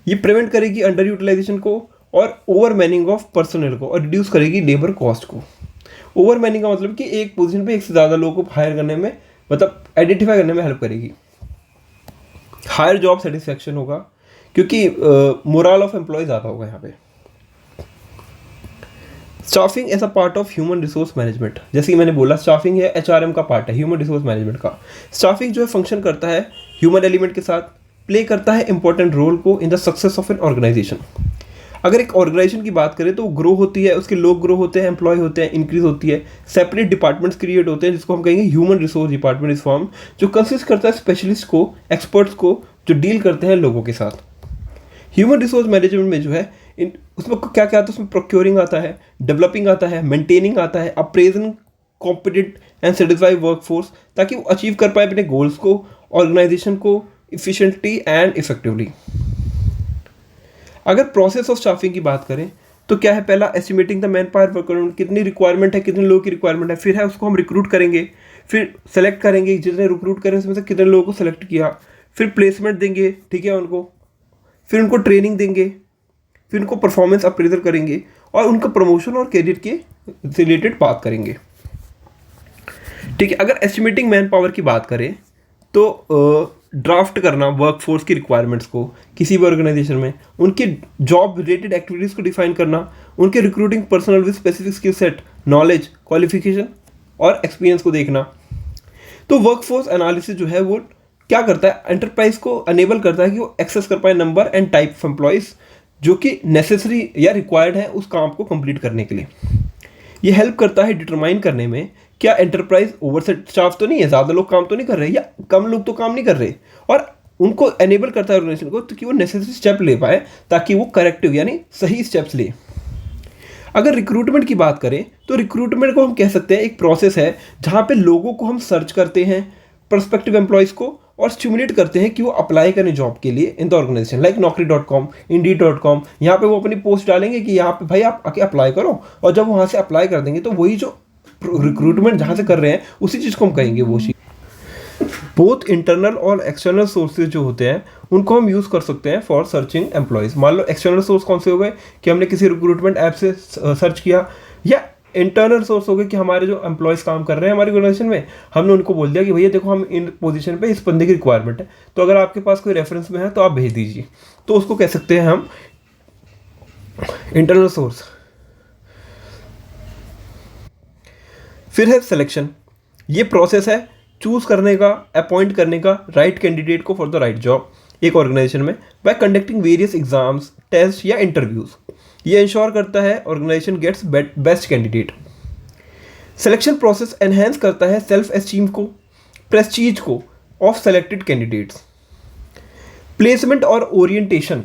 ये प्रिवेंट करेगी अंडर यूटिलाइजेशन को और ओवर मैनिंग ऑफ पर्सनल को और रिड्यूस करेगी लेबर कॉस्ट को। ओवर मैनिंग का मतलब कि एक पोजीशन पे एक से ज़्यादा लोगों को हायर करने में, मतलब आइडेंटिफाई करने में हेल्प करेगी। हायर जॉब सेटिस्फैक्शन होगा क्योंकि मोरल ऑफ एम्प्लॉय ज़्यादा होगा यहाँ पे। Staffing as a part of human resource management, जैसे कि मैंने बोला स्टाफिंग है HRM का पार्ट है, ह्यूमन रिसोर्स मैनेजमेंट का। स्टाफिंग जो है फंक्शन करता है ह्यूमन एलिमेंट के साथ, प्ले करता है इंपॉर्टेंट रोल को in the success of an organisation. अगर एक ऑर्गेनाइजेशन की बात करें तो वो ग्रो होती है, उसके लोग ग्रो होते हैं, एम्प्लॉय होते हैं, इंक्रीज होती है, सेपरेट डिपार्टमेंट्स क्रिएट होते हैं जिसको हम कहेंगे ह्यूमन रिसोर्स डिपार्टमेंट इस फॉर्म, जो कंसिस्ट करता है स्पेशलिस्ट को, एक्सपर्ट्स को, जो डील करते हैं लोगों के साथ। ह्यूमन रिसोर्स मैनेजमेंट में जो है उसमें क्या क्या आता है, उसमें प्रोक्योरिंग आता है, डेवलपिंग आता है, मेंटेनिंग आता है, appraising competent and satisfied workforce, ताकि वो अचीव कर पाए अपने गोल्स को, ऑर्गेनाइजेशन को इफिशिएंटली एंड इफेक्टिवली। अगर प्रोसेस ऑफ स्टाफिंग की बात करें तो क्या है, पहला estimating the man power requirement, कितनी रिक्वायरमेंट है, कितने लोगों की रिक्वायरमेंट है, फिर है उसको हम रिक्रूट करेंगे, फिर सेलेक्ट करेंगे, जितने रिक्रूट करें उसमें से कितने लोगों को सेलेक्ट किया, फिर प्लेसमेंट देंगे, ठीक है उनको, फिर उनको ट्रेनिंग देंगे, फिर उनको परफॉर्मेंस अप्रेजल करेंगे और उनका प्रमोशन और कैरियर के रिलेटेड बात करेंगे, ठीक है। अगर एस्टिमेटिंग मैन पावर की बात करें तो ड्राफ्ट करना वर्कफोर्स की रिक्वायरमेंट्स को किसी भी ऑर्गेनाइजेशन में, उनकी जॉब रिलेटेड एक्टिविटीज़ को डिफाइन करना, उनके recruiting personal with specific skill set, knowledge, qualification और एक्सपीरियंस को देखना। तो वर्कफोर्स एनालिसिस जो है वो क्या करता है, एंटरप्राइज को अनेबल करता है कि वो एक्सेस कर pile number and type of employees जो कि नेसेसरी या रिक्वायर्ड है उस काम को कंप्लीट करने के लिए। ये हेल्प करता है डिटरमाइन करने में क्या एंटरप्राइज ओवरसेट स्टाफ तो नहीं है, ज़्यादा लोग काम तो नहीं कर रहे या कम लोग तो काम नहीं कर रहे, और उनको एनेबल करता है ऑर्गेनाइजेशन को तो कि वो नेसेसरी स्टेप ले पाए ताकि वो करेक्टिव यानी सही स्टेप्स ले। अगर रिक्रूटमेंट की बात करें तो रिक्रूटमेंट को हम कह सकते हैं एक प्रोसेस है जहाँ पे लोगों को हम सर्च करते हैं, पर्सपेक्टिव एम्प्लॉयज़ को, और स्टिमुलेट करते हैं कि वो अप्लाई करें जॉब के लिए इन the organisation, like naukri.com, indeed.com। यहाँ पे वो अपनी पोस्ट डालेंगे कि यहाँ पे भाई आप आके अप्लाई करो, और जब वहाँ से अप्लाई कर देंगे तो वही जो रिक्रूटमेंट जहाँ से कर रहे हैं उसी चीज़ को हम कहेंगे वो चीज़। बोथ इंटरनल और एक्सटर्नल सोर्सेज जो होते हैं उनको हम यूज़ कर सकते हैं फॉर सर्चिंग एम्प्लॉयज़। मान लो एक्सटर्नल सोर्स कौन से हो गए कि हमने किसी रिक्रूटमेंट ऐप से सर्च किया, या इंटरनल सोर्स हो गए कि हमारे जो एम्प्लॉयज़ काम कर रहे हैं हमारी ऑर्गेनाइजेशन में, हमने उनको बोल दिया कि भैया देखो हम इन पोजीशन पे इस बंदे की रिक्वायरमेंट है, तो अगर आपके पास कोई रेफरेंस में है तो आप भेज दीजिए, तो उसको कह सकते हैं हम इंटरनल सोर्स। फिर है सिलेक्शन। ये प्रोसेस है चूज करने का, अपॉइंट करने का राइट कैंडिडेट को फॉर द राइट जॉब एक ऑर्गेनाइजेशन में by conducting various exams, test या इंटरव्यूज। ये इंश्योर करता है organisation gets best candidate. Selection process enhance करता है सेल्फ एस्टीम को, प्रेस्टीज को ऑफ सेलेक्टेड कैंडिडेट्स। प्लेसमेंट और ओरिएंटेशन।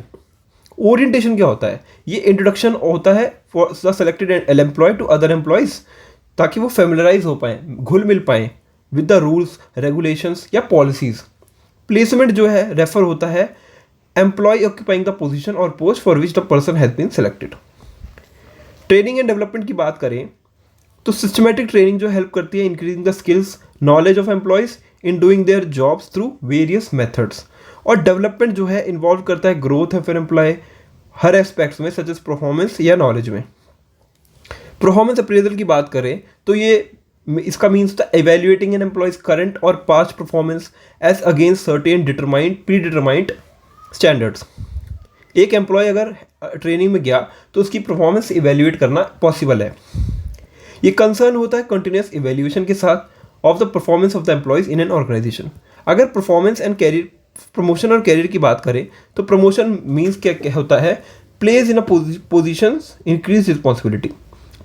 ओरिएंटेशन क्या होता है? ये इंट्रोडक्शन होता है for the selected employee to other employees, ताकि वो फेमिलराइज हो पाएँ, घुल मिल पाएँ विद द रूल्स, रेगुलेशंस या पॉलिसीज। प्लेसमेंट जो है रेफर होता है एम्प्लॉय ऑक्यूपाइंग द पोजीशन और post for which the person has been selected. Training and development की बात करें तो सिस्टमेटिक ट्रेनिंग जो हेल्प करती है increasing the skills, knowledge of employees in doing their jobs through various methods. और development जो है इन्वॉल्व करता है ग्रोथ है फिर एम्प्लॉय हर एस्पेक्ट्स में, सच एज परफॉर्मेंस या नॉलेज में। परफॉर्मेंस अप्रेजल की बात करें तो ये इसका मीन्स था एवेल्युएटिंग एन एम्प्लॉयज करंट और past performance as against certain determined pre determined standards. एक एम्प्लॉय अगर ट्रेनिंग में गया तो उसकी परफॉर्मेंस इवेल्युएट करना पॉसिबल है। ये कंसर्न होता है कंटिन्यूस इवेल्युएशन के साथ of the performance of the employees in an organisation. अगर परफॉर्मेंस एंड कैरियर, प्रमोशन और कैरियर की बात करें तो प्रमोशन मीन्स क्या होता है? Place in a position increase responsibility.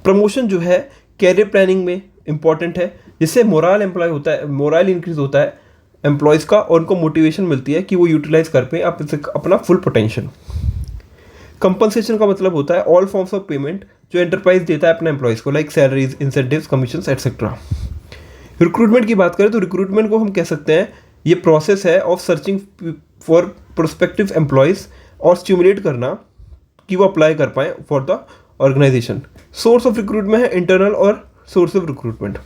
Promotion जो है कैरियर प्लानिंग में इंपॉर्टेंट है, जिससे मोरल एम्प्लॉय होता है, मोरल इंक्रीज होता है एम्प्लॉयज़ का और उनको मोटिवेशन मिलती है कि वो यूटिलाइज कर पाए अपना फुल पोटेंशियल। कंपनसेशन का मतलब होता है ऑल फॉर्म्स ऑफ पेमेंट जो एंटरप्राइज देता है अपने एम्प्लॉयज़ को, like salaries, incentives, commissions etcetera. Recruitment की बात करें तो रिक्रूटमेंट को हम कह सकते हैं ये प्रोसेस है of searching for prospective employees और स्टिमुलेट करना कि वो अप्लाई कर पाएँ for the organisation. Source of recruitment है इंटरनल और source of recruitment.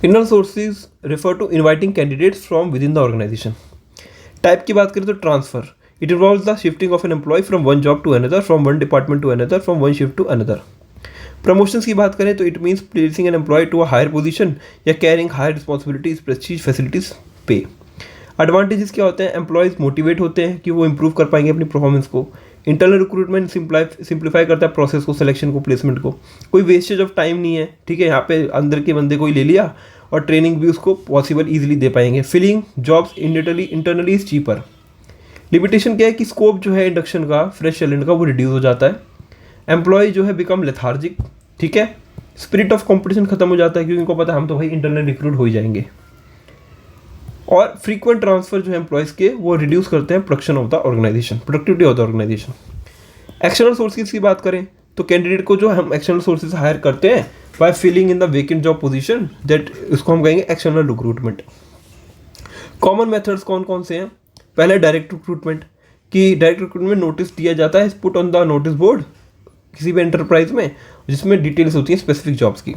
Internal sources refer to inviting candidates from within the organisation. Type की बात करें तो transfer, it involves the shifting of an employee from one job to another, from one department to another, from one shift to another. Promotions की बात करें तो it means placing an employ to a higher position या carrying higher responsibilities, prestige, facilities, pay. Advantages क्या होते हैं? Employees motivate होते हैं कि वो इंप्रूव कर पाएंगे अपनी परफॉर्मेंस को। इंटरनल रिक्रूटमेंट सिंप्लीफाई करता है प्रोसेस को, सिलेक्शन को, प्लेसमेंट को। कोई वेस्टेज ऑफ टाइम नहीं है, ठीक है, यहाँ पे अंदर के बंदे को ही ले लिया और ट्रेनिंग भी उसको पॉसिबल ईजिली दे पाएंगे। Filling jobs internally is cheaper. Limitation क्या है कि स्कोप जो है इंडक्शन का, फ्रेश टैलेंट का, वो रिड्यूस हो जाता है। एम्प्लॉय जो है बिकम लेथार्जिक, ठीक है, स्पिरिट ऑफ कॉम्पिटिशन खत्म हो जाता है क्योंकि उनको पता है हम तो भाई इंटरनल रिक्रूट हो ही जाएंगे। और फ्रीक्वेंट ट्रांसफर जो है एम्प्लॉयज़ के वो रिड्यूस करते हैं production of the organisation, productivity of the organisation. External sources की बात करें तो कैंडिडेट को जो हम एक्सटर्नल सोर्सेज हायर करते हैं by filling in the vacant job position, that इसको हम कहेंगे एक्सटर्नल रिक्रूटमेंट। कॉमन मेथड्स कौन कौन से हैं? पहले डायरेक्ट रिक्रूटमेंट, कि डायरेक्ट रिक्रूटमेंट नोटिस दिया जाता है, put on the notice board किसी भी एंटरप्राइज में, जिसमें डिटेल्स होती हैं स्पेसिफिक जॉब्स की।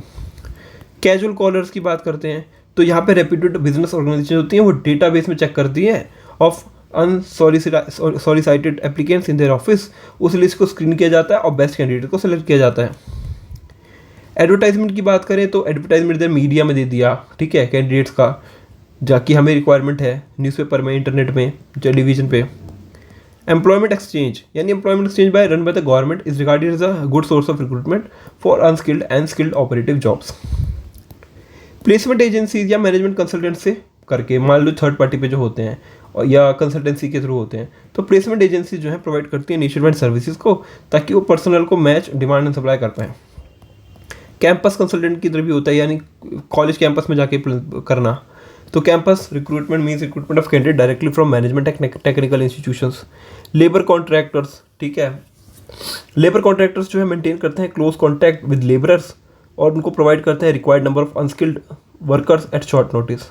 कैजुअल कॉलर्स की बात करते हैं तो यहाँ पे रेप्यूटेड बिजनेस ऑर्गेनाइजेशन होती हैं, वो डेटाबेस में चेक करती है of unsolicited applicants in their office, उस लिस्ट को स्क्रीन किया जाता है और बेस्ट कैंडिडेट को सेलेक्ट किया जाता है। एडवर्टाइजमेंट की बात करें तो एडवर्टाइजमेंट इधर मीडिया में दे दिया, ठीक है, कैंडिडेट्स का, जाकि हमें रिक्वायरमेंट है, न्यूज़पेपर में, इंटरनेट में, टेलीविजन पे। एम्प्लॉयमेंट एक्सचेंज, यानी employment exchange by run by the government is regarded as a good source of recruitment for unskilled and skilled operative jobs. Placement agencies या मैनेजमेंट कंसल्टेंट से करके, मान लो third party पे जो होते हैं या कंसल्टेंसी के थ्रू होते हैं, तो प्लेसमेंट एजेंसी जो है प्रोवाइड करती है नेशनवाइड सर्विसेज को, ताकि वो पर्सनल को मैच, डिमांड एंड सप्लाई कर पाएँ। कैंपस कंसल्टेंट की तरह भी होता है, यानी कॉलेज कैंपस में जाके करना। तो campus recruitment means recruitment of candidate directly from management technical institutions. Labour contractors, ठीक है, लेबर कॉन्ट्रैक्टर्स जो है मेंटेन करते हैं क्लोज कॉन्टैक्ट विद लेबरर्स और उनको प्रोवाइड करते हैं required number of unskilled workers at short notice.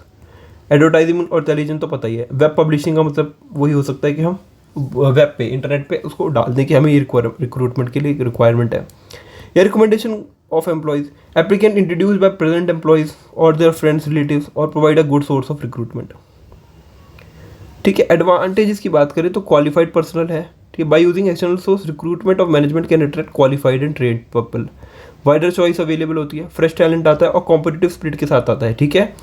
Advertising और टेलीविजन तो पता ही है। वेब पब्लिशिंग का मतलब वही हो सकता है कि हम वेब पे, इंटरनेट पे उसको डाल दें कि हमें ये रिक्रूटमेंट के लिए रिक्वायरमेंट है। या recommendation of employees. Applicant introduced by present employees or their friends, relatives, or provide a good source of recruitment. ठीक है, एडवांटेजेस की बात करें तो क्वालिफाइड पर्सनल है. ठीक है, by using external source recruitment of management can attract qualified and trend people. Wider choice available होती है, फ्रेश टैलेंट आता है और कॉम्पिटिटिव स्पिरिट के साथ आता है. ठीक है,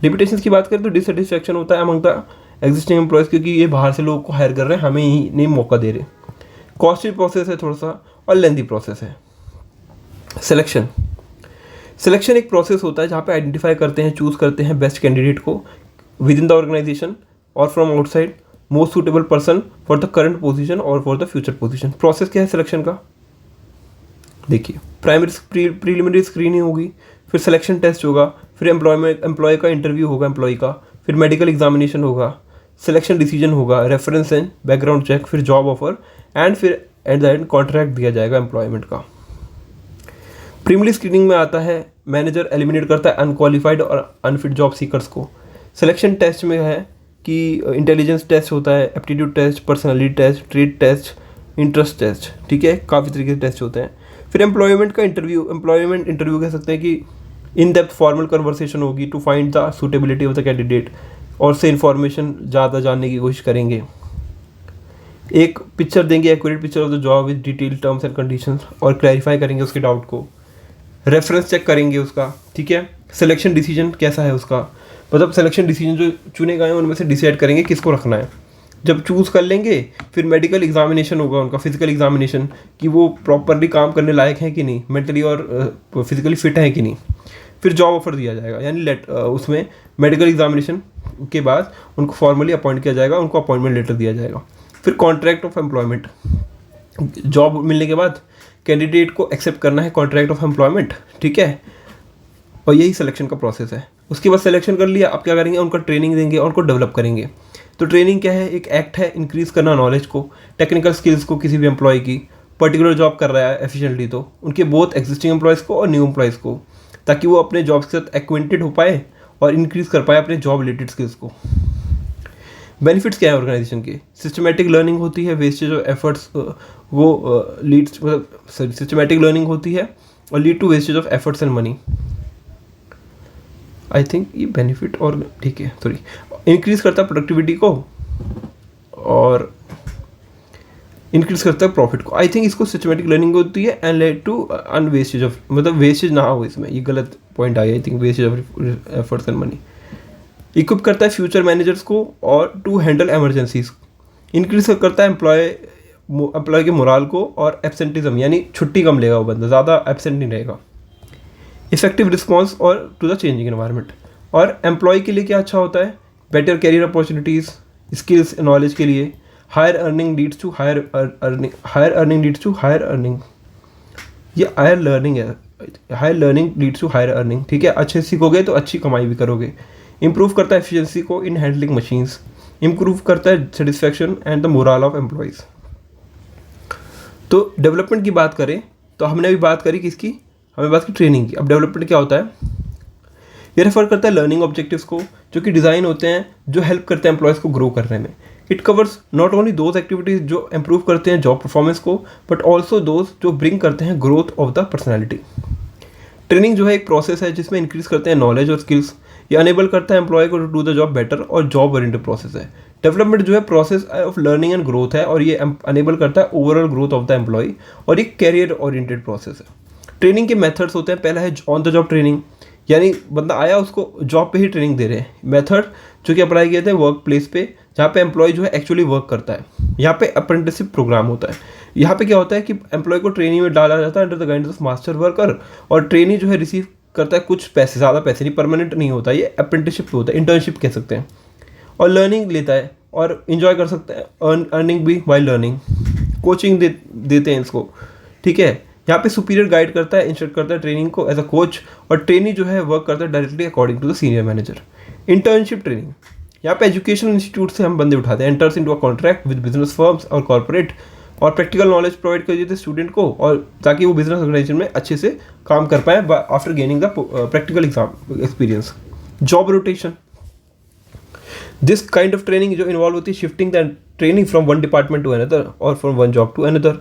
लिमिटेशंस की बात करें तो डिससेटिस्फैक्शन होता है अमंग द एग्जिस्टिंग एम्प्लॉयज़, क्योंकि ये बाहर से लोगों को हायर कर रहे हैं, हमें ही नहीं मौका दे रहे. कॉस्टली प्रोसेस है थोड़ा सा और लेंथी प्रोसेस है. सिलेक्शन एक प्रोसेस होता है जहाँ पे आइडेंटिफाई करते हैं, चूज़ करते हैं बेस्ट कैंडिडेट को विद इन द ऑर्गेनाइजेशन और from outside most suitable person for the current position और for the future position. Process क्या है सिलेक्शन का, देखिए, प्राइमरी प्रीलिमिनरी स्क्रीनिंग होगी, फिर सिलेक्शन टेस्ट होगा, फिर एम्प्लॉय का इंटरव्यू होगा एम्प्लॉय का, फिर मेडिकल एग्जामिनेशन होगा, सिलेक्शन डिसीजन होगा, रेफरेंस एंड बैकग्राउंड चेक, फिर जॉब ऑफर एंड फिर एट द एंड कॉन्ट्रैक्ट दिया जाएगा एम्प्लॉयमेंट का. प्रीलिमिनरी स्क्रीनिंग में आता है मैनेजर एलिमिनेट करता है अनक्वालिफाइड और अनफिट जॉब सीकर्स को. सिलेक्शन टेस्ट में है कि इंटेलिजेंस टेस्ट होता है, aptitude test, personality test, trade test, interest test. ठीक है, काफ़ी तरीके से टेस्ट होते हैं. फिर एम्प्लॉयमेंट इंटरव्यू कह सकते हैं कि इन डेप्थ फॉर्मल कन्वर्सेशन होगी to find the suitability of the candidate, और से इन्फॉर्मेशन ज़्यादा जानने की कोशिश करेंगे. एक पिक्चर देंगे, accurate picture of the job with detail terms and conditions, और क्लैरिफाई करेंगे उसके डाउट को. रेफरेंस चेक करेंगे उसका. ठीक है, सिलेक्शन डिसीजन कैसा है उसका, मतलब सिलेक्शन डिसीजन जो चुने गए हैं उनमें से डिसाइड करेंगे किसको रखना है. जब चूज़ कर लेंगे फिर मेडिकल एग्जामिनेशन होगा उनका, फिजिकल एग्जामिनेशन, कि वो प्रॉपरली काम करने लायक हैं कि नहीं, मेंटली और फिजिकली फिट हैं कि नहीं. फिर जॉब ऑफर दिया जाएगा, यानी उसमें मेडिकल एग्जामिनेशन के बाद उनको फॉर्मली अपॉइंट किया जाएगा, उनको अपॉइंटमेंट लेटर दिया जाएगा. फिर कॉन्ट्रैक्ट ऑफ एम्प्लॉयमेंट, जॉब मिलने के बाद कैंडिडेट को एक्सेप्ट करना है कॉन्ट्रैक्ट ऑफ एम्प्लॉयमेंट. ठीक है, और यही सिलेक्शन का प्रोसेस है. उसके बाद सिलेक्शन कर लिया, अब क्या करेंगे, उनका ट्रेनिंग देंगे और उनको डेवलप करेंगे. तो ट्रेनिंग क्या है, एक एक्ट है इंक्रीज़ करना नॉलेज को, टेक्निकल स्किल्स को किसी भी एम्प्लॉय की, पर्टिकुलर जॉब कर रहा है एफिशिएंटली तो उनके बोथ एग्जिस्टिंग एम्प्लॉयज़ को और न्यू एम्प्लॉयज़ को, ताकि वो अपने जॉब के साथ एक्वेंटेड हो पाए और इंक्रीज़ कर पाए अपने जॉब रिलेटेड स्किल्स को. बेनिफिट्स क्या है ऑर्गेनाइजेशन के, सिस्टमेटिक लर्निंग होती है, वेस्टेज ऑफ एफर्ट्स वो लीड्स, मतलब सिस्टमेटिक लर्निंग होती है और lead to wastage of efforts and money. I think ये बेनिफिट, और ठीक है सॉरी, इंक्रीज़ करता है प्रोडक्टिविटी को और इंक्रीज़ करता है प्रॉफिट को. आई थिंक इसको सिस्टमेटिक लर्निंग होती है एंड लेड टू अनवेस्टेज ऑफ, मतलब वेस्टेज ना हो इसमें, ये गलत पॉइंट आया. I think wastage of efforts and money. Equip करता है फ्यूचर मैनेजर्स को और टू हैंडल एमरजेंसीज. इंक्रीज करता है एम्प्लॉय के मोराल को और एब्सेंटिज्म, यानी छुट्टी कम लेगा वो बंदा, ज़्यादा एब्सेंट नहीं रहेगा. इफेक्टिव रिस्पॉन्स और टू द चेंजिंग एनवायरनमेंट. और एम्प्लॉय के लिए क्या अच्छा होता है, better career opportunities, skills knowledge के लिए, higher earning leads to higher earning leads to higher earning. ये हायर लर्निंग है, higher learning leads to higher earning. ठीक है, अच्छे सीखोगे तो अच्छी कमाई भी करोगे. इम्प्रूव करता है एफिशिएंसी को इन हैंडलिंग मशीन्स. इम्प्रूव करता है satisfaction and the moral of employees. तो डेवलपमेंट की बात करें तो हमने अभी बात करी किसकी, हमें बात की ट्रेनिंग की. अब डेवलपमेंट क्या होता है, ये रेफर करता है लर्निंग ऑब्जेक्टिव्स को जो कि डिज़ाइन होते हैं, जो हेल्प करते हैं एम्प्लॉयज़ को ग्रो करने में. It covers not only those activities जो इंप्रूव करते हैं जॉब परफॉर्मेंस को, बट ऑल्सो दोज जो ब्रिंग करते हैं growth of the personality. Training जो है एक प्रोसेस है जिसमें इंक्रीज करते हैं नॉलेज और स्किल्स. ये अनेबल करता है एम्प्लॉय को to do the job better, और जॉब ओरिएंटेड प्रोसेस है. डेवलपमेंट जो है process of learning and growth है, और ये अनेबल करता है overall growth of the employee, और ये कैरियर ओरिएंटेड प्रोसेस है. ट्रेनिंग के मेथड्स होते हैं, पहला है ऑन द जॉब ट्रेनिंग, यानी बंदा आया उसको जॉब पे ही ट्रेनिंग दे रहे हैं. मेथड जो कि अप्लाई किए थे वर्क प्लेस पे, जहाँ पे एम्प्लॉय जो है एक्चुअली वर्क करता है. यहाँ पे अप्रेंटिसशिप प्रोग्राम होता है. यहाँ पे क्या होता है कि एम्प्लॉय को ट्रेनिंग में डाला जाता है under the guidance of master worker, और ट्रेनी जो है रिसीव करता है कुछ पैसे, ज़्यादा पैसे नहीं, परमानेंट नहीं होता, ये अप्रेंटिसशिप होता है, इंटर्नशिप कह सकते हैं. और लर्निंग लेता है और इन्जॉय कर सकते हैं, अर्निंग भी बाय लर्निंग. कोचिंग देते हैं इसको. ठीक है, यहाँ पे सुपीरियर गाइड करता है, इंस्ट्रक्ट करता है ट्रेनिंग को एज अ कोच, और ट्रेनी जो है वर्क करता है directly according to the senior manager. Internship training, यहाँ पे एजुकेशनल इंस्टीट्यूट से हम बंदे उठाते हैं, enters into a contract with business firms और कॉर्पोरेट, और प्रैक्टिकल नॉलेज प्रोवाइड कर देते स्टूडेंट को, और ताकि वो बिजनेस ऑर्गेनाइजेशन में अच्छे से काम कर पाए after gaining the practical exam experience. Job rotation, this kind of training जो इन्वॉल्व होती है shifting the training from one department to another और from one job to another.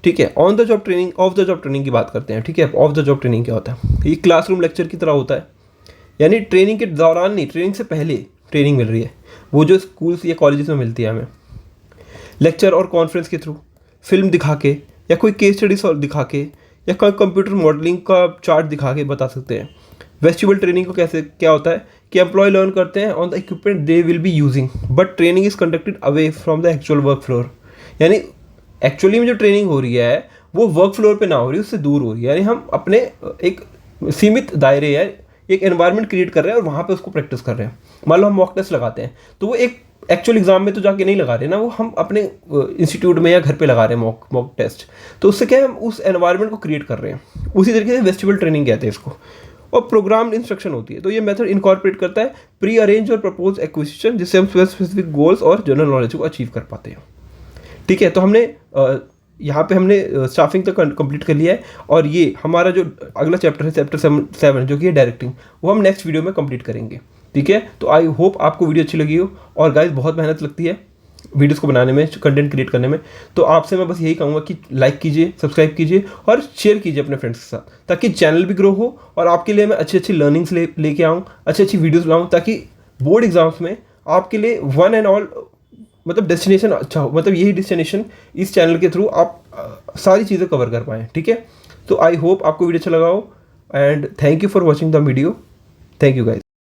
ठीक है। On the job training, off the job training की बात करते हैं। ठीक है, ऑफ द जॉब ट्रेनिंग क्या होता है? ये क्लासरूम लेक्चर की तरह होता है, यानी ट्रेनिंग के दौरान नहीं, ट्रेनिंग से पहले ट्रेनिंग मिल रही है, वो जो स्कूल्स या कॉलेजेस में मिलती है हमें। लेक्चर और कॉन्फ्रेंस के थ्रू, फिल्म दिखा के, या कोई केस स्टडी सॉल्व दिखा के, या कोई कंप्यूटर मॉडलिंग का चार्ट दिखा के बता सकते हैं। वेस्टिबल ट्रेनिंग को कैसे क्या होता है कि एम्प्लॉय लर्न करते हैं on the equipment they will be using, but training is conducted away from the actual work floor. यानी एक्चुअली में जो ट्रेनिंग हो रही है वो वर्क फ्लोर पे ना हो रही है, उससे दूर हो रही है। यानी हम अपने एक सीमित दायरे या एक एनवायरनमेंट क्रिएट कर रहे हैं और वहाँ पे उसको प्रैक्टिस कर रहे हैं। मान लो हम मॉक टेस्ट लगाते हैं, तो वो एक एक्चुअल एग्जाम में तो जाके नहीं लगा रहे ना, वो हम अपने इंस्टीट्यूट में या घर पे लगा रहे हैं मॉक टेस्ट। तो उससे क्या है, हम उस एनवायरनमेंट को क्रिएट कर रहे हैं। उसी तरीके से वेस्टिबल ट्रेनिंग कहते हैं इसको। और प्रोग्राम्ड इंस्ट्रक्शन होती है। तो ये मेथड इनकॉर्पोरेट करता है प्री अरेंज और प्रपोज एक्विजिशन, जिससे हम स्पेसिफिक गोल्स और जनरल नॉलेज को अचीव कर पाते हैं। ठीक है, तो हमने यहाँ पे हमने स्टाफिंग तक कंप्लीट कर लिया है, और ये हमारा जो अगला चैप्टर है, चैप्टर 7 जो कि है डायरेक्टिंग, वो हम नेक्स्ट वीडियो में कंप्लीट करेंगे। ठीक है, तो आई होप आपको वीडियो अच्छी लगी हो। और गाइस बहुत मेहनत लगती है वीडियोस को बनाने में, कंटेंट क्रिएट करने में। तो आपसे मैं बस यही कहूँगा कि लाइक कीजिए, सब्सक्राइब कीजिए और शेयर कीजिए अपने फ्रेंड्स के साथ, ताकि चैनल भी ग्रो हो और आपके लिए मैं अच्छी अच्छी लर्निंग्स लेके आऊँ, अच्छी अच्छी वीडियोज़ लाऊँ, ताकि बोर्ड एग्जाम्स में आपके लिए वन एंड ऑल मतलब डेस्टिनेशन अच्छा हो, मतलब यही डेस्टिनेशन इस चैनल के थ्रू आप सारी चीज़ें कवर कर पाएँ। ठीक है, तो आई होप आपको वीडियो अच्छा लगा हो, and thank you for watching the video. Thank you guys.